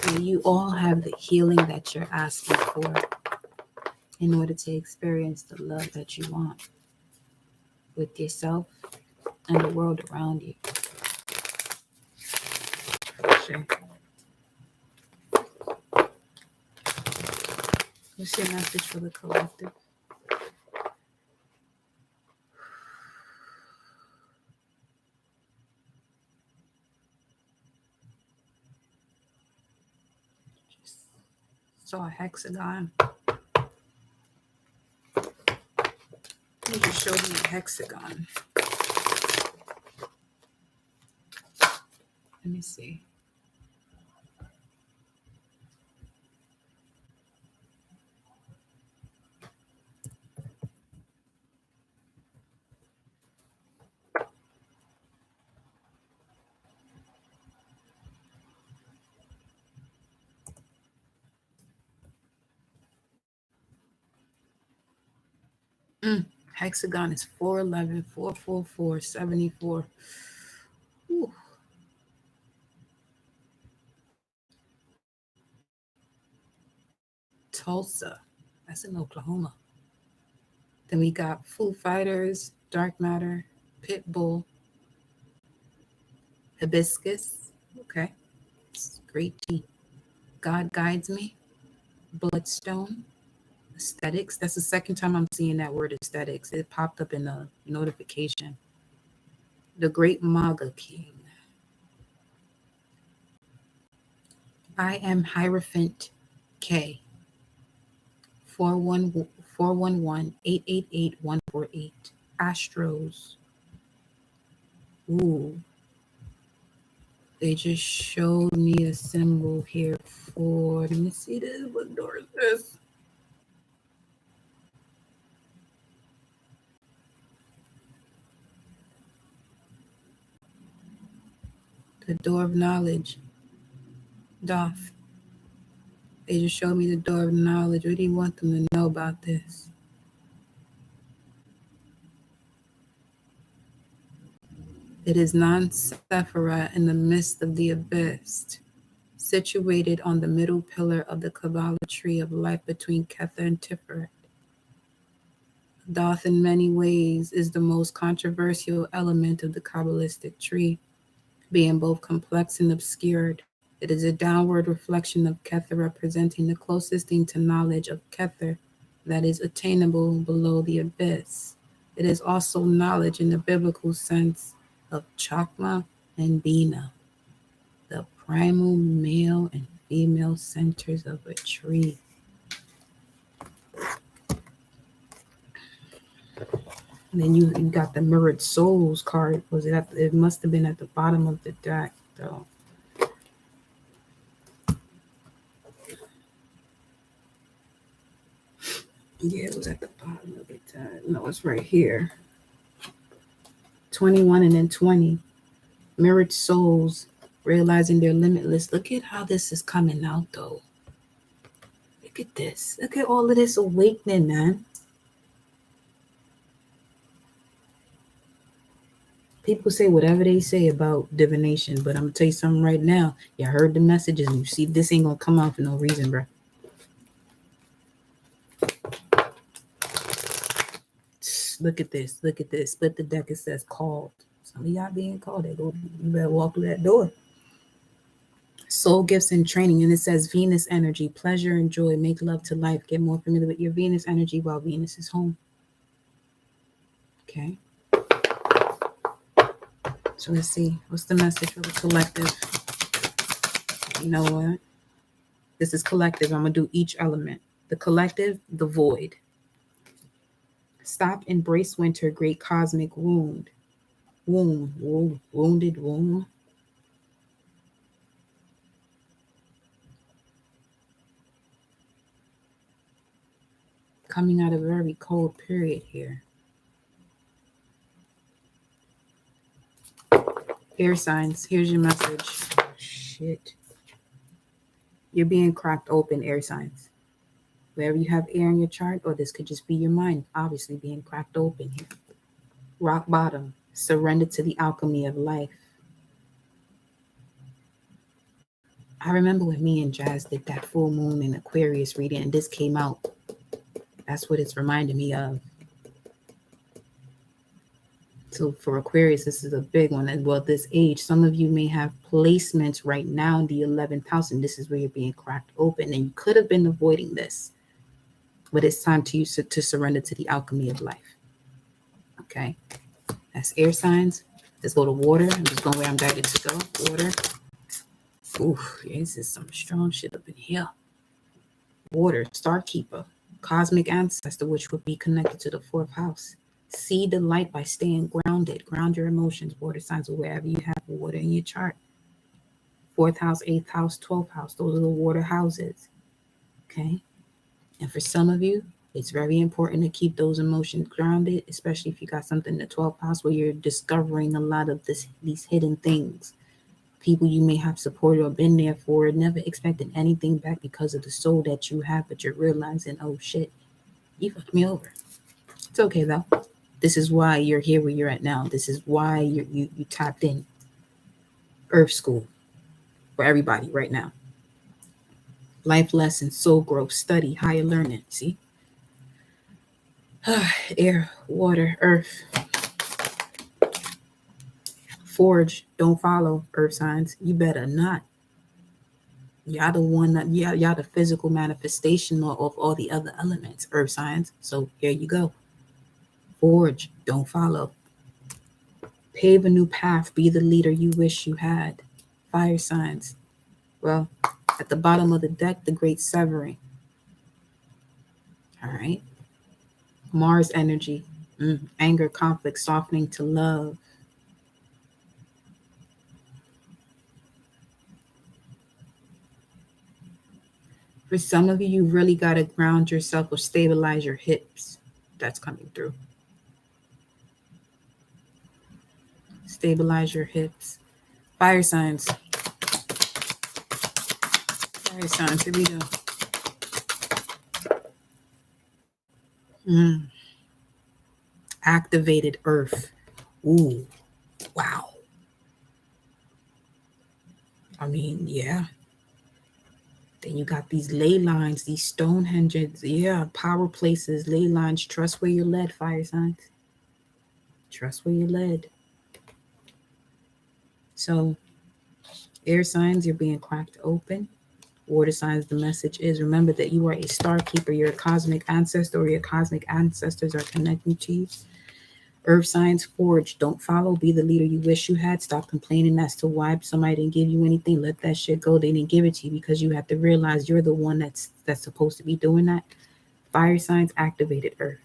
And you all have the healing that you're asking for in order to experience the love that you want with yourself and the world around you. Sure. What's your message for the collective? Just saw a hexagon. You just showed me a hexagon. Let me see. Hexagon is 411, 444, 74. Ooh. Tulsa. That's in Oklahoma. Then we got Foo Fighters, Dark Matter, Pitbull, Hibiscus. Okay. It's great tea. God guides me, bloodstone, aesthetics. That's the second time I'm seeing that word aesthetics. It popped up in a notification. The Great Maga King. I am Hierophant K. 411-888-148. Astros. Ooh. They just showed me a symbol here for, let me see this. What door is this? The door of knowledge. Doth. They just showed me the door of knowledge. What do you want them to know about this? It is non-Sephirah in the midst of the abyss, situated on the middle pillar of the Kabbalah tree of life between Kether and Tiferet. Doth in many ways is the most controversial element of the Kabbalistic tree, being both complex and obscured. It is a downward reflection of Kether, representing the closest thing to knowledge of Kether that is attainable below the abyss. It is also knowledge in the biblical sense of Chakma and Bina, the primal male and female centers of a tree. And then you got the Mirrored Souls card. Was it? It must have been at the bottom of the deck, though. Yeah, it was at the bottom of the deck. No, it's right here. 21 and then 20. Mirrored Souls, realizing they're limitless. Look at how this is coming out, though. Look at this. Look at all of this awakening, man. People say whatever they say about divination, but I'm gonna tell you something right now. You heard the messages, and you see this ain't gonna come out for no reason, bro. Look at this. Look at this. Split the deck. It says called. Some of y'all being called. You better walk through that door. Soul gifts and training, and it says Venus energy, pleasure and joy, make love to life. Get more familiar with your Venus energy while Venus is home. Okay. So let's see. What's the message for the collective? You know what? This is collective. I'm going to do each element. The collective, the void. Stop, embrace winter, great cosmic wound. Wounded womb. Coming out of a very cold period here. Air signs, here's your message. Shit. You're being cracked open, air signs. Wherever you have air in your chart, or this could just be your mind, obviously being cracked open here. Rock bottom, surrender to the alchemy of life. I remember when me and Jazz did that full moon in Aquarius reading, and this came out. That's what it's reminding me of. So for Aquarius, this is a big one. And well, this age, some of you may have placements right now in the 11th house, and this is where you're being cracked open. And you could have been avoiding this, but it's time to use it to surrender to the alchemy of life. Okay, that's air signs. Let's go to water. I'm just going where I'm guided to go. Water. Oof, this is some strong shit up in here. Water, star keeper, cosmic ancestor, which would be connected to the 4th house. See the light by staying grounded. Ground your emotions, water signs, or wherever you have water in your chart. 4th house, 8th house, 12th house. Those are the water houses. Okay. And for some of you, it's very important to keep those emotions grounded, especially if you got something in the 12th house where you're discovering a lot of these hidden things. People you may have supported or been there for, never expecting anything back because of the soul that you have, but you're realizing, oh shit, you fucked me over. It's okay though. This is why you're here where you're at now. This is why you tapped in. Earth School for everybody right now. Life lessons, soul growth, study, higher learning. See? Air, water, earth. Forge, don't follow, earth signs. You better not. Y'all the one that y'all the physical manifestation of all the other elements, earth signs. So here you go. Forge, don't follow. Pave a new path, be the leader you wish you had. Fire signs. Well, at the bottom of the deck, the great severing. All right. Mars energy. Anger, conflict, softening to love. For some of you, you really got to ground yourself or stabilize your hips. That's coming through. Stabilize your hips. Fire signs. Fire signs. Here we go. Activated earth. Ooh, wow. I mean, yeah. Then you got these ley lines, these Stonehenges. Yeah, power places, ley lines. Trust where you're led, fire signs. Trust where you're led. So, air signs, you're being cracked open. Water signs, the message is remember that you are a star keeper. You're a cosmic ancestor, or your cosmic ancestors are connecting to you. Earth signs, forge, don't follow, be the leader you wish you had. Stop complaining as to why somebody didn't give you anything. Let that shit go. They didn't give it to you because you have to realize you're the one that's supposed to be doing that. Fire signs, activated earth.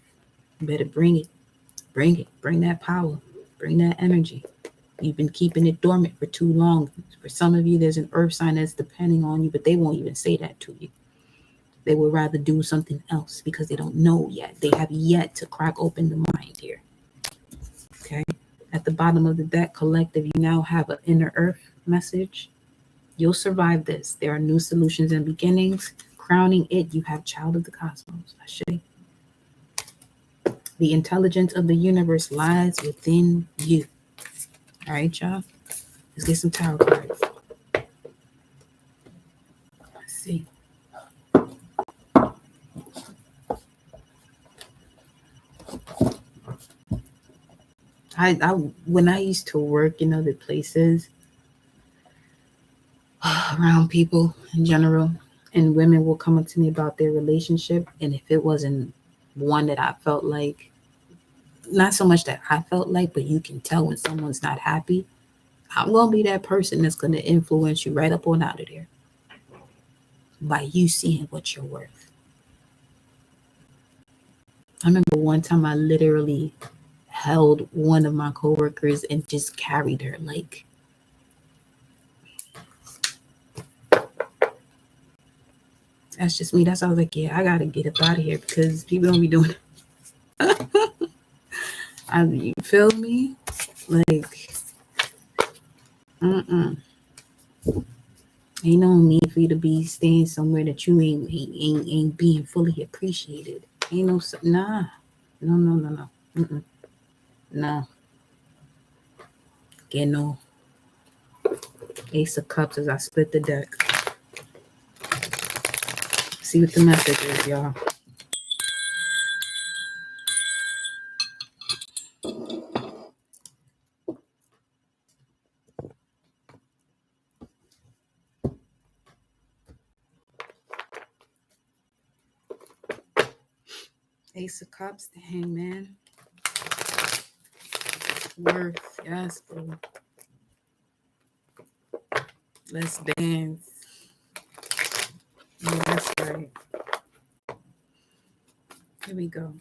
You better bring it. Bring it. Bring that power. Bring that energy. You've been keeping it dormant for too long. For some of you, there's an earth sign that's depending on you, but they won't even say that to you. They would rather do something else because they don't know yet. They have yet to crack open the mind here. Okay. At the bottom of the deck, collective, you now have an inner earth message. You'll survive this. There are new solutions and beginnings. Crowning it, you have child of the cosmos. Ashe. The intelligence of the universe lies within you. All right, y'all. Let's get some tarot cards. Let's see. I when I used to work in other places around people in general, and women will come up to me about their relationship, and if it wasn't one that I felt like, not so much that I felt like, but you can tell when someone's not happy, I'm gonna be that person that's gonna influence you right up on out of there by you seeing what you're worth. I remember one time I literally held one of my coworkers and just carried her like, that's just me. That's how I was like, yeah, I gotta get up out of here because people don't be doing it. You feel me? Like, ain't no need for you to be staying somewhere that you ain't being fully appreciated. Ain't no nah, no. No, get no. Ace of Cups as I split the deck. See what the message is, y'all. Ace of Cups, the Hangman. Worth, yes, bro. Let's dance. Yeah, that's right. Here we go.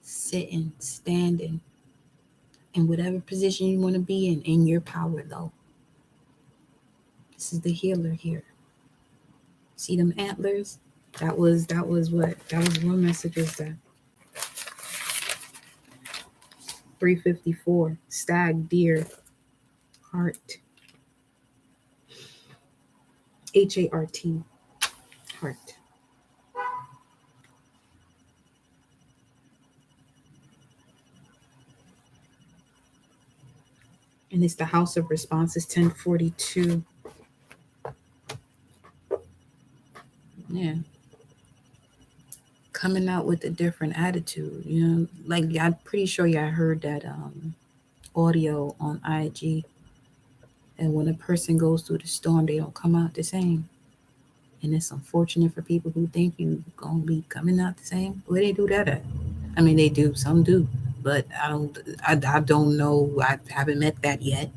Sitting, standing, in whatever position you want to be in your power, though. This is the healer here. See them antlers? That was what? That was one message was that. 354. Stag, deer, heart. HART. Heart. And it's the house of responses, 1042. Yeah. coming out with a different attitude. You know, like I'm pretty sure y'all heard that audio on IG. And when a person goes through the storm, they don't come out the same. And it's unfortunate for people who think you gonna be coming out the same. Where they do that at? I mean, they do. Some do, but I don't. I don't know. I haven't met that yet.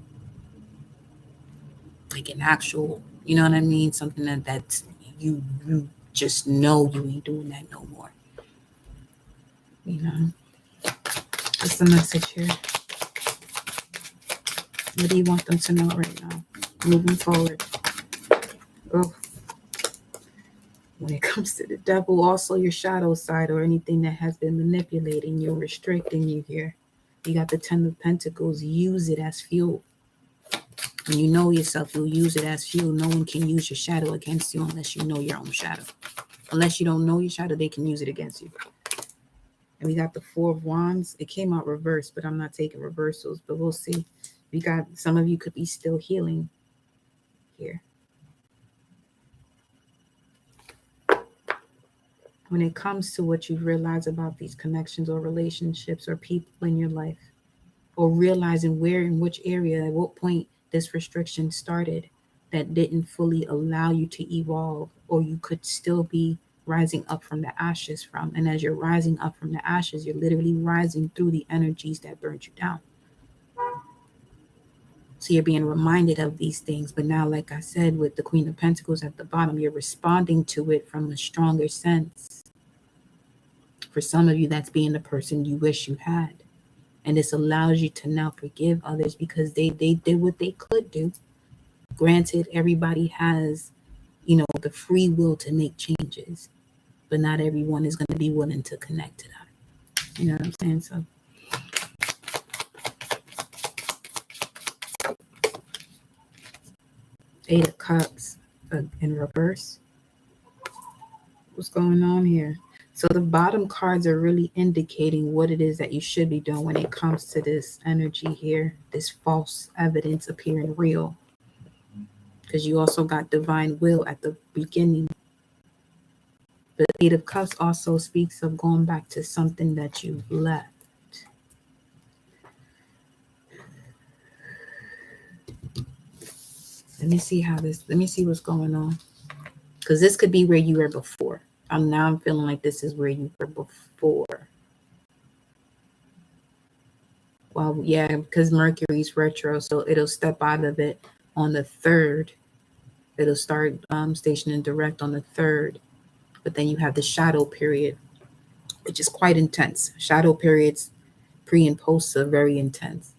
Like an actual, you know what I mean? Something that's you just know you ain't doing that no more. You know, what's the message here? What do you want them to know right now? Moving forward. Oh, when it comes to the devil, also your shadow side or anything that has been manipulating you, restricting you here. You got the Ten of Pentacles. Use it as fuel. When you know yourself, you'll use it as fuel. No one can use your shadow against you unless you know your own shadow. Unless you don't know your shadow, they can use it against you. And we got the Four of Wands. It came out reversed, but I'm not taking reversals, but we'll see. We got, some of you could be still healing here. When it comes to what you realize about these connections or relationships or people in your life, or realizing where, in which area, at what point this restriction started that didn't fully allow you to evolve, or you could still be rising up from the ashes from. And as you're rising up from the ashes, you're literally rising through the energies that burned you down. So you're being reminded of these things. But now, like I said, with the Queen of Pentacles at the bottom, you're responding to it from a stronger sense. For some of you, that's being the person you wish you had. And this allows you to now forgive others because they did what they could do. Granted, everybody has, you know, the free will to make changes, but not everyone is going to be willing to connect to that. You know what I'm saying? So Eight of Cups in reverse. What's going on here? So the bottom cards are really indicating what it is that you should be doing when it comes to this energy here, this false evidence appearing real. Because you also got divine will at the beginning. The Eight of Cups also speaks of going back to something that you've left. Let me see what's going on. Because this could be where you were before. I'm feeling like this is where you were before. Well, yeah, because Mercury's retro, so it'll step out of it on the 3rd. It'll start stationing direct on the 3rd. But then you have the shadow period, which is quite intense. Shadow periods, pre and post, are very intense.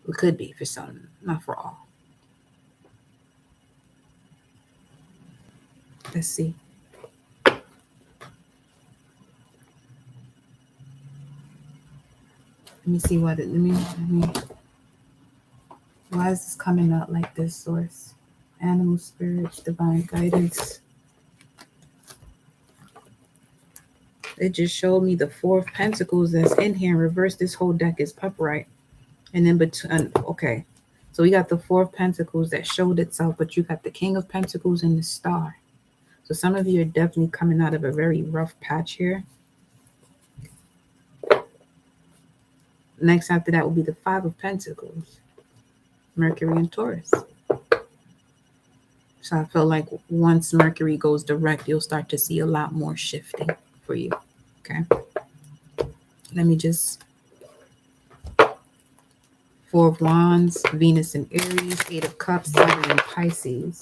It could be for some, not for all. Let's see. Let me see what it, let me, why is this coming out like this, source? Animal spirits, divine guidance. It just showed me the Four of Pentacles that's in here in reverse. This whole deck is upright. And then between, okay. So we got the Four of Pentacles that showed itself, but you got the King of Pentacles and the Star. So some of you are definitely coming out of a very rough patch here. Next after that will be the Five of Pentacles, Mercury and Taurus. So I feel like once Mercury goes direct, you'll start to see a lot more shifting for you. Okay. Let me just, Four of Wands, Venus and Aries, Eight of Cups, Saturn and Pisces.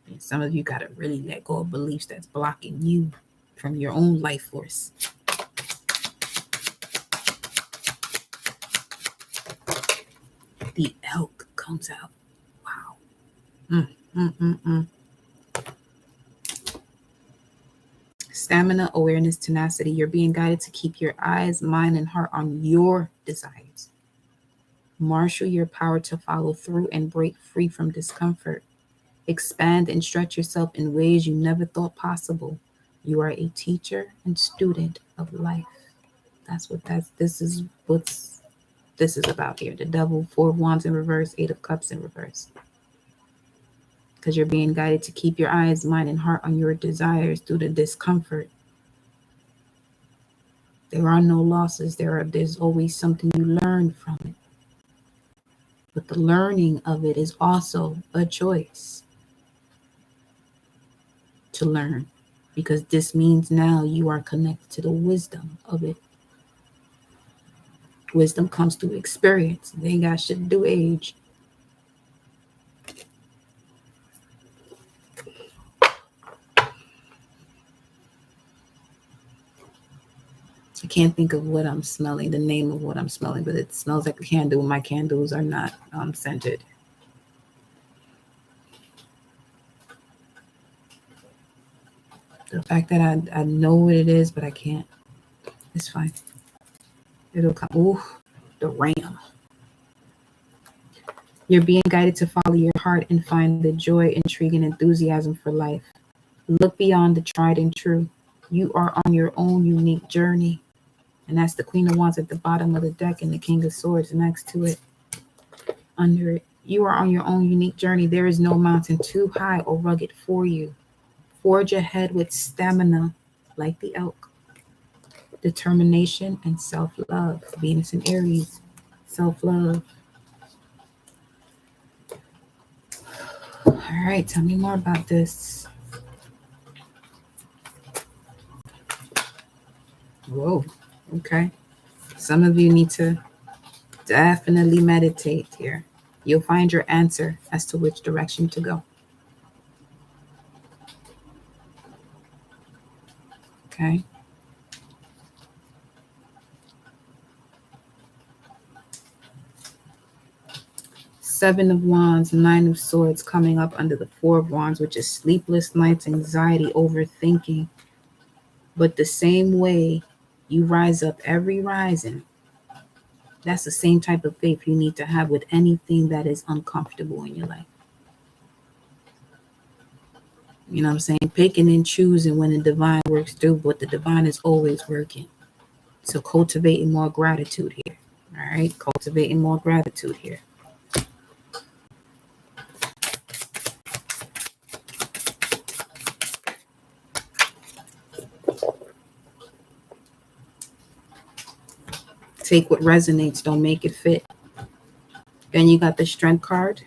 And some of you got to really let go of beliefs that's blocking you from your own life force. The Elk comes out. Wow. Stamina, awareness, tenacity. You're being guided to keep your eyes, mind, and heart on your desires. Marshal your power to follow through and break free from discomfort. Expand and stretch yourself in ways you never thought possible. You are a teacher and student of life. This is what's this is about here. The Devil, 4 of Wands in reverse, 8 of Cups in reverse. Because you're being guided to keep your eyes, mind, and heart on your desires through the discomfort. There are no losses. There's always something you learn from it. But the learning of it is also a choice to learn. Because this means now you are connected to the wisdom of it. Wisdom comes through experience. They ain't got shit to do with age. I can't think of what I'm smelling, the name of what I'm smelling, but it smells like a candle. My candles are not scented. The fact that I know what it is, but I can't. It's fine. It'll come. Ooh, the ram. You're being guided to follow your heart and find the joy, intrigue, and enthusiasm for life. Look beyond the tried and true. You are on your own unique journey. And that's the Queen of Wands at the bottom of the deck and the King of Swords next to it, under it. You are on your own unique journey. There is no mountain too high or rugged for you. Forge ahead with stamina like the elk. Determination and self-love. Venus and Aries. Self-love. All right, tell me more about this. Whoa, okay. Some of you need to definitely meditate here. You'll find your answer as to which direction to go. Okay. Seven of Wands, 9 of Swords coming up under the 4 of Wands, which is sleepless nights, anxiety, overthinking. But the same way you rise up every rising, that's the same type of faith you need to have with anything that is uncomfortable in your life. You know what I'm saying? Picking and choosing when the divine works through, but the divine is always working. So cultivating more gratitude here. All right? Cultivating more gratitude here. Take what resonates, don't make it fit. Then you got the Strength card,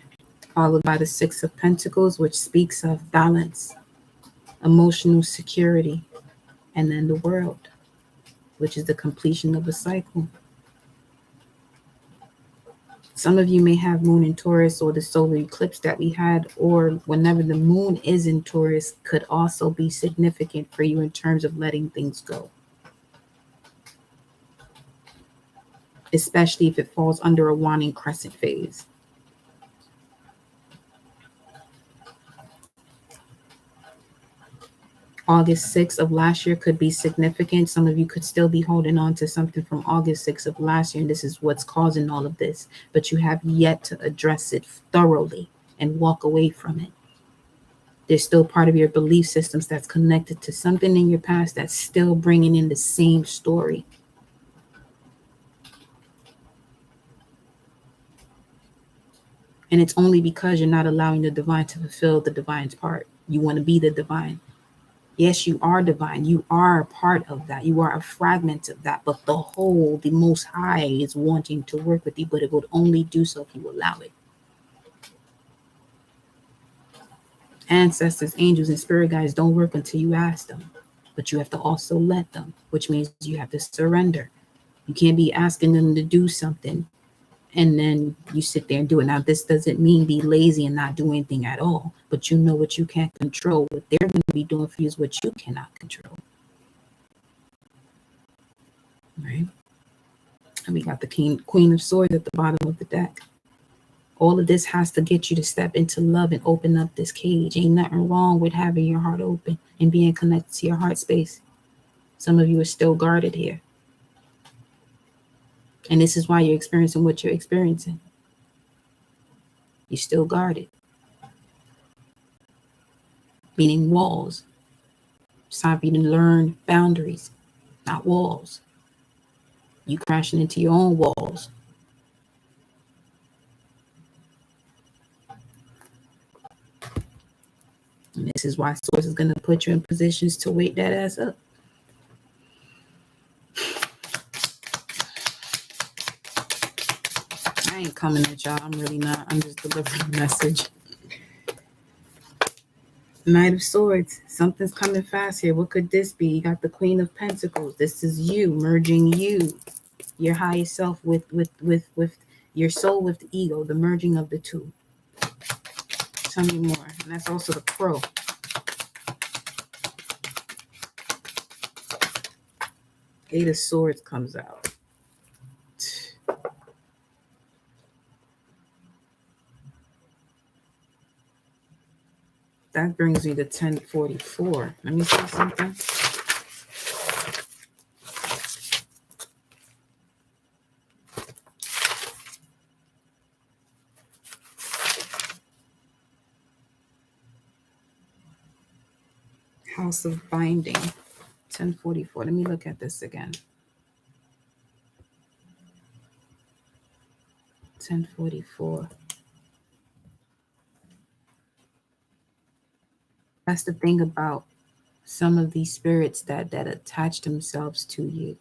followed by the 6 of Pentacles, which speaks of balance, emotional security, and then the World, which is the completion of a cycle. Some of you may have Moon in Taurus, or the solar eclipse that we had, or whenever the moon is in Taurus could also be significant for you in terms of letting things go. Especially if it falls under a waning crescent phase. August 6th of last year could be significant. Some of you could still be holding on to something from August 6th of last year, and this is what's causing all of this. But you have yet to address it thoroughly and walk away from it. There's still part of your belief systems that's connected to something in your past that's still bringing in the same story. And it's only because you're not allowing the divine to fulfill the divine's part. You want to be the divine. Yes, you are divine. You are a part of that. You are a fragment of that. But the whole, the Most High, is wanting to work with you, but it would only do so if you allow it. Ancestors, angels, and spirit guides don't work until you ask them. But you have to also let them, which means you have to surrender. You can't be asking them to do something and then you sit there and do it. Now, this doesn't mean be lazy and not do anything at all, but you know what you can't control. What they're going to be doing for you is what you cannot control. Right? And we got the Queen of Swords at the bottom of the deck. All of this has to get you to step into love and open up this cage. Ain't nothing wrong with having your heart open and being connected to your heart space. Some of you are still guarded here. And this is why you're experiencing what you're experiencing. You're still guarded. Meaning walls. It's time for you to learn boundaries, not walls. You crashing into your own walls. This is why Source is going to put you in positions to wake that ass up. I ain't coming at y'all. I'm really not. I'm just delivering a message. Knight of Swords. Something's coming fast here. What could this be? You got the Queen of Pentacles. This is you merging you, your highest self with your soul with the ego, the merging of the two. Tell me more. And that's also the Crow. Eight of Swords comes out. That brings me to 1044. Let me see something. House of Binding. 1044. Let me look at this again. 1044. That's the thing about some of these spirits that attach themselves to you.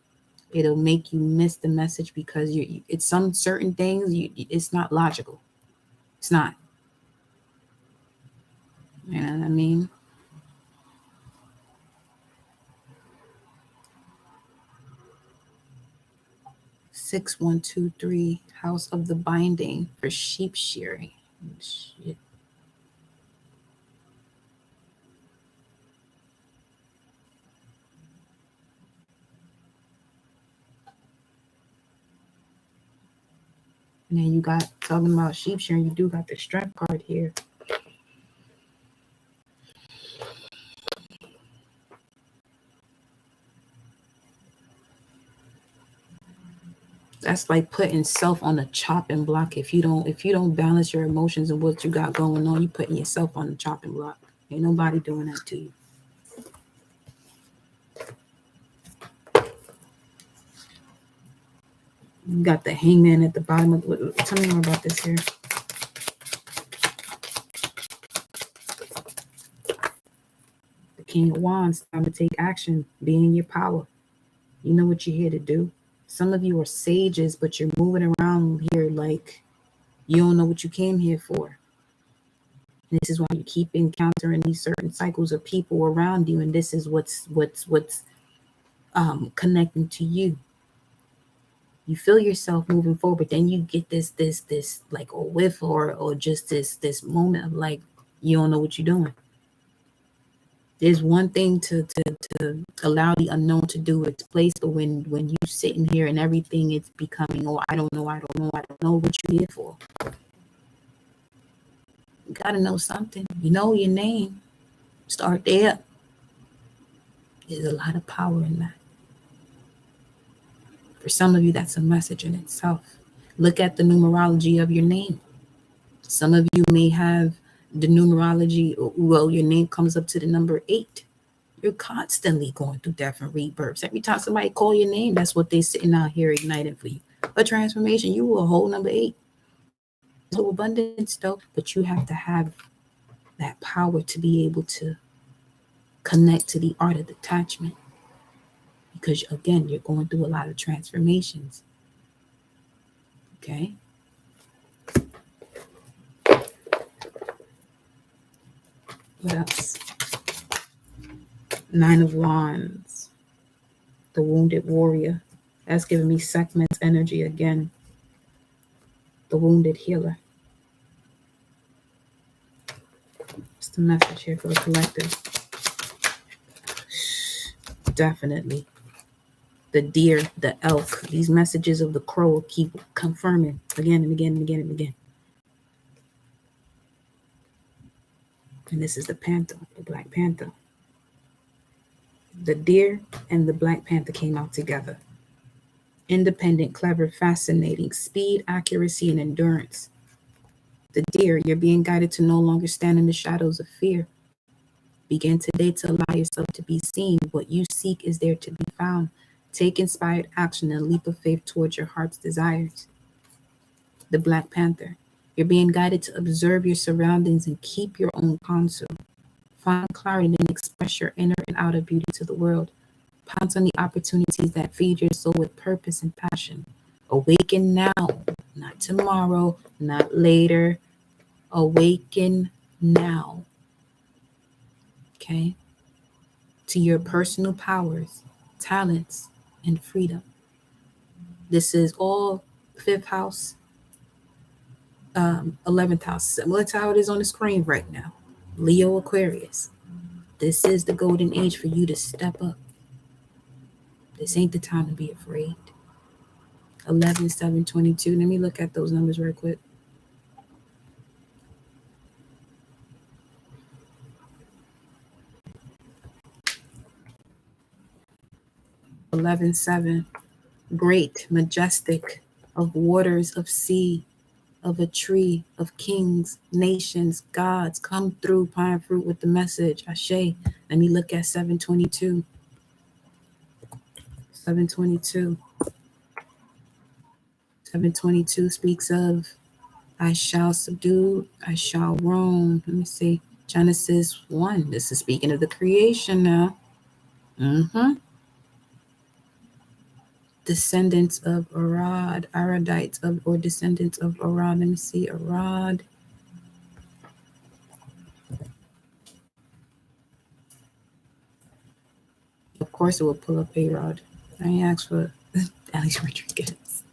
It'll make you miss the message because it's some certain things it's not logical. It's not. You know what I mean? Six, 1, 2, 3. House of the Binding for sheep shearing. Shit. And then you got, talking about sheep shearing, you do got the strength card here. That's like putting self on the chopping block. If you don't balance your emotions and what you got going on, you putting yourself on the chopping block. Ain't nobody doing that to you. You got the Hangman at the bottom of the, tell me more about this here. The King of Wands, time to take action, be in your power. You know what you're here to do. Some of you are sages, but you're moving around here like you don't know what you came here for. And this is why you keep encountering these certain cycles of people around you, and this is what's connecting to you. You feel yourself moving forward, but then you get this like a whiff or just this moment of like you don't know what you're doing. There's one thing to allow the unknown to do its place, but when you sitting here and everything, it's becoming, oh, I don't know what you're here for. You gotta know something. You know your name. Start there. There's a lot of power in that. For some of you, that's a message in itself. Look at the numerology of your name. Some of you may have the numerology, well, your name comes up to the number 8. You're constantly going through death and rebirths. Every time somebody call your name, that's what they're sitting out here igniting for you. A transformation, you were a whole number 8. So abundance though, but you have to have that power to be able to connect to the art of detachment. Because again, you're going through a lot of transformations. Okay. What else? 9 of Wands. The Wounded Warrior. That's giving me Sekhmet's energy again. The Wounded Healer. What's the message here for the collective? Definitely. The deer, the elk. These messages of the crow keep confirming again and again and again and again. And this is the panther, the Black Panther. The deer and the Black Panther came out together. Independent, clever, fascinating, speed, accuracy, and endurance. The deer, you're being guided to no longer stand in the shadows of fear. Begin today to allow yourself to be seen. What you seek is there to be found. Take inspired action and leap of faith towards your heart's desires. The Black Panther, you're being guided to observe your surroundings and keep your own counsel. Find clarity and express your inner and outer beauty to the world. Pounce on the opportunities that feed your soul with purpose and passion. Awaken now, not tomorrow, not later. Awaken now, okay, to your personal powers, talents, and freedom. This is all fifth house, 11th house, similar to how it is on the screen right now. Leo Aquarius. This is the golden age for you to step up. This ain't the time to be afraid. 11, 7, 22. Let me look at those numbers real quick. 11, 7. Great, majestic, of waters, of sea, of a tree, of kings, nations, gods. Come through, pine fruit, with the message. Ashe. Let me look at 722. 722. 722 speaks of I shall subdue, I shall roam. Let me see. Genesis 1. This is speaking of the creation now. Descendants of Arad, Aradites of, or descendants of Arad. Let me see. Arad. Of course, it will pull up Arad. I ain't asked for Alex Rodriguez.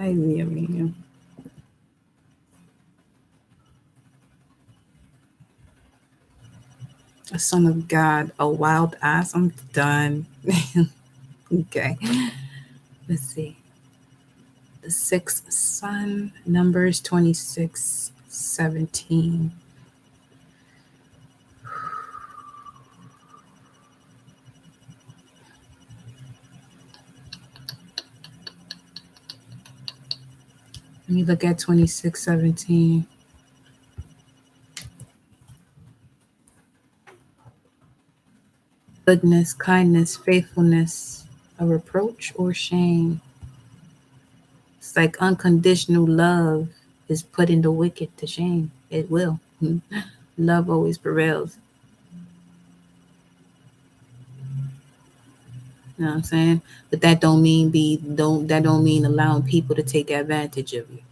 I mean, a son of God, a wild ass. I'm done. Okay. Let's see. The sixth son, Numbers 26, 17. Let me look at 26, 17. Goodness, kindness, faithfulness, a reproach or shame. It's like unconditional love is putting the wicked to shame. It will. Love always prevails. You know what I'm saying? But that don't mean allowing people to take advantage of you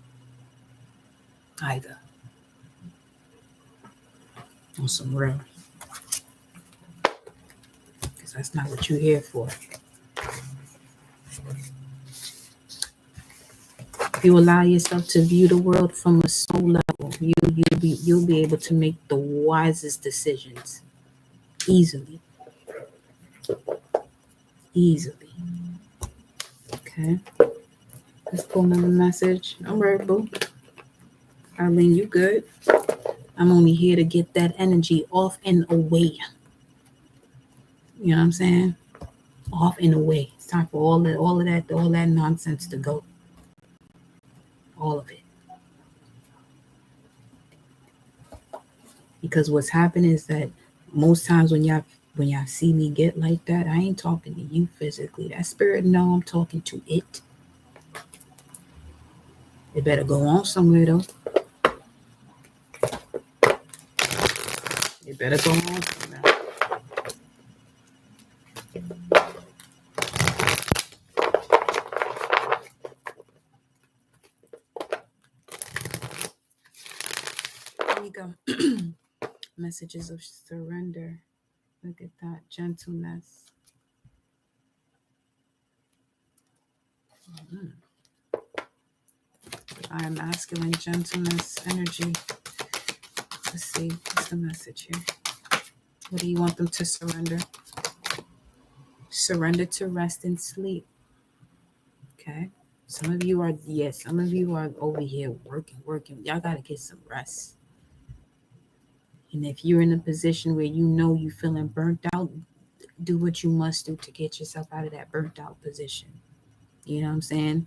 either. On some real. Because that's not what you're here for. If you allow yourself to view the world from a soul level, you'll be able to make the wisest decisions easily. Easily. Okay. Let's pull another message. All right, boo. Arlene, you good? I'm only here to get that energy off and away. You know what I'm saying? Off and away. It's time for all that nonsense to go. All of it. Because what's happening is that most times when y'all see me get like that, I ain't talking to you physically. That spirit know I'm talking to it. It better go on somewhere though. It better go on somewhere. There you go. Messages of surrender. Look at that. Gentleness. I am masculine, gentleness, energy. Let's see. What's the message here? What do you want them to surrender? Surrender to rest and sleep. Okay. Some of you are over here working. Y'all gotta get some rest. And if you're in a position where you know you're feeling burnt out, do what you must do to get yourself out of that burnt out position. You know what I'm saying?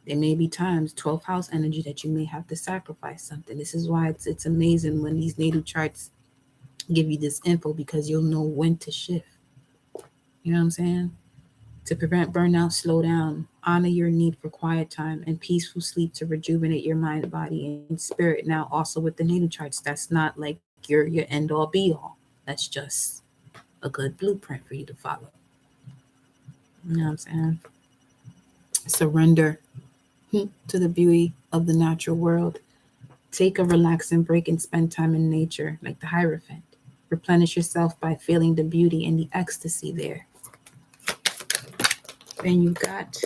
There may be times, 12th house energy, that you may have to sacrifice something. This is why it's amazing when these natal charts give you this info, because you'll know when to shift. You know what I'm saying? To prevent burnout, slow down, honor your need for quiet time and peaceful sleep to rejuvenate your mind, body, and spirit. Now, also with the natal charts, that's not like your end all be all. That's just a good blueprint for you to follow. You know what I'm saying? Surrender to the beauty of the natural world. Take a relaxing break and spend time in nature, like the Hierophant. Replenish yourself by feeling the beauty and the ecstasy there. Then you got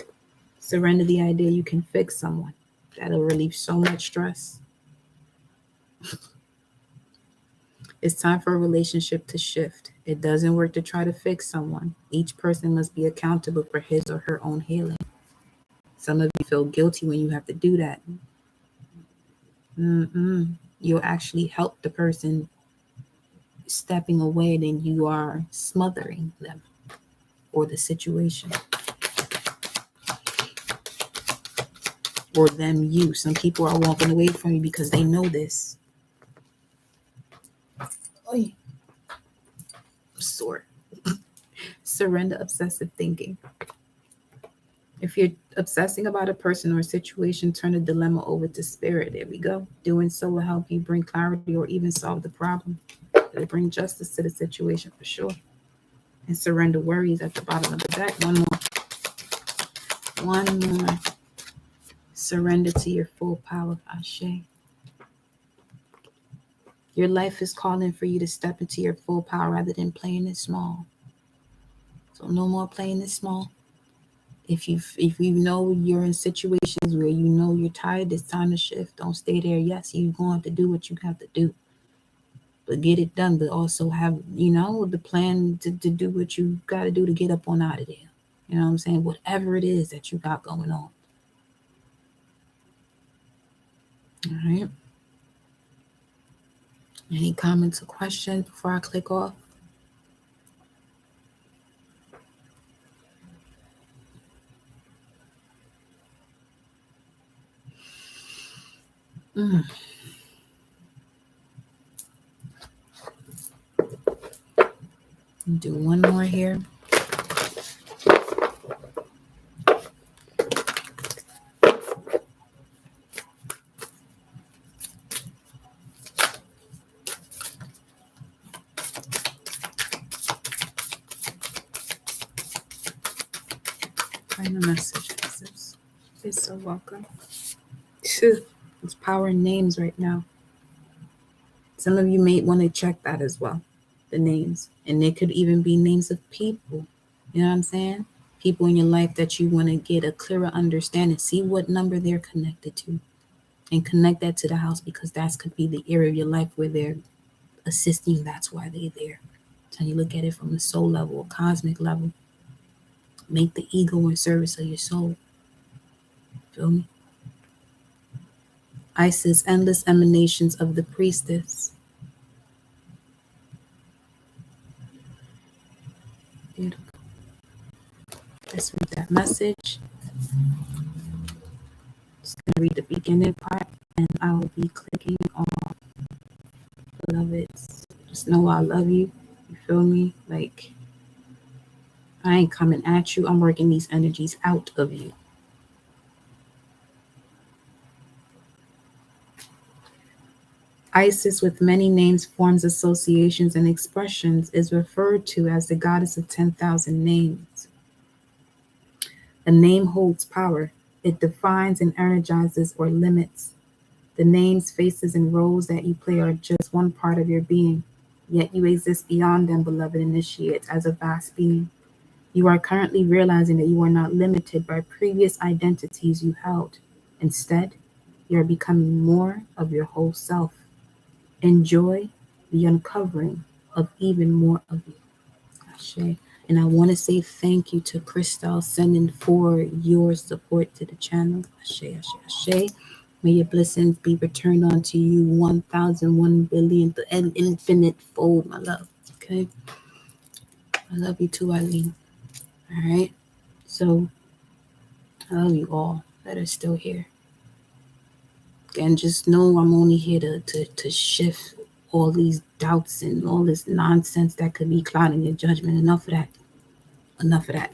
surrender the idea you can fix someone. That'll relieve so much stress. It's time for a relationship to shift. It doesn't work to try to fix someone. Each person must be accountable for his or her own healing. Some of you feel guilty when you have to do that. You'll actually help the person stepping away than you are smothering them or the situation. Or them you. Some people are walking away from you because they know this. Oy. Sore. Surrender obsessive thinking. If you're obsessing about a person or a situation, turn the dilemma over to spirit. There we go. Doing so will help you bring clarity or even solve the problem. It'll bring justice to the situation for sure. And surrender worries at the bottom of the deck. One more. Surrender to your full power. Ashe. Your life is calling for you to step into your full power rather than playing it small. So no more playing it small. If you know you're in situations where you know you're tired, it's time to shift. Don't stay there. Yes, you're going to do what you have to do. But get it done. But also have, the plan to do what you got to do to get up on out of there. You know what I'm saying? Whatever it is that you got going on. All right. Any comments or questions before I click off? Do one more here. Final messages. You're so welcome. It's power in names right now. Some of you may want to check that as well, the names. And they could even be names of people. You know what I'm saying? People in your life that you want to get a clearer understanding. See what number they're connected to. And connect that to the house, because that could be the area of your life where they're assisting you. That's why they're there. So you look at it from a soul level, a cosmic level. Make the ego in service of your soul. Feel me? Isis, endless emanations of the priestess. Beautiful. Let's read that message. Just going to read the beginning part, and I will be clicking off. Beloveds, just know I love you. You feel me? Like, I ain't coming at you. I'm working these energies out of you. Isis, with many names, forms, associations, and expressions, is referred to as the goddess of 10,000 names. A name holds power. It defines and energizes or limits. The names, faces, and roles that you play are just one part of your being, yet you exist beyond them, beloved initiates, as a vast being. You are currently realizing that you are not limited by previous identities you held. Instead, you are becoming more of your whole self. Enjoy the uncovering of even more of you. Ashe. And I want to say thank you to Crystal sending for your support to the channel. Ashe, ashe, ashe. May your blessings be returned unto you 1,001 billion and infinite fold, my love. Okay? I love you too, Eileen. All right? So, I love you all that are still here. And just know I'm only here to shift all these doubts and all this nonsense that could be clouding your judgment. Enough of that. Enough of that.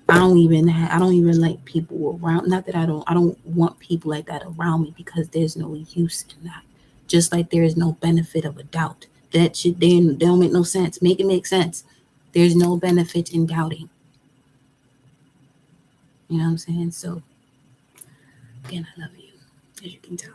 I don't even like people around. Not that I don't want people like that around me, because there's no use in that. Just like there is no benefit of a doubt. That shit, they don't make no sense. Make it make sense. There's no benefit in doubting. You know what I'm saying? So, again, I love you, as you can tell.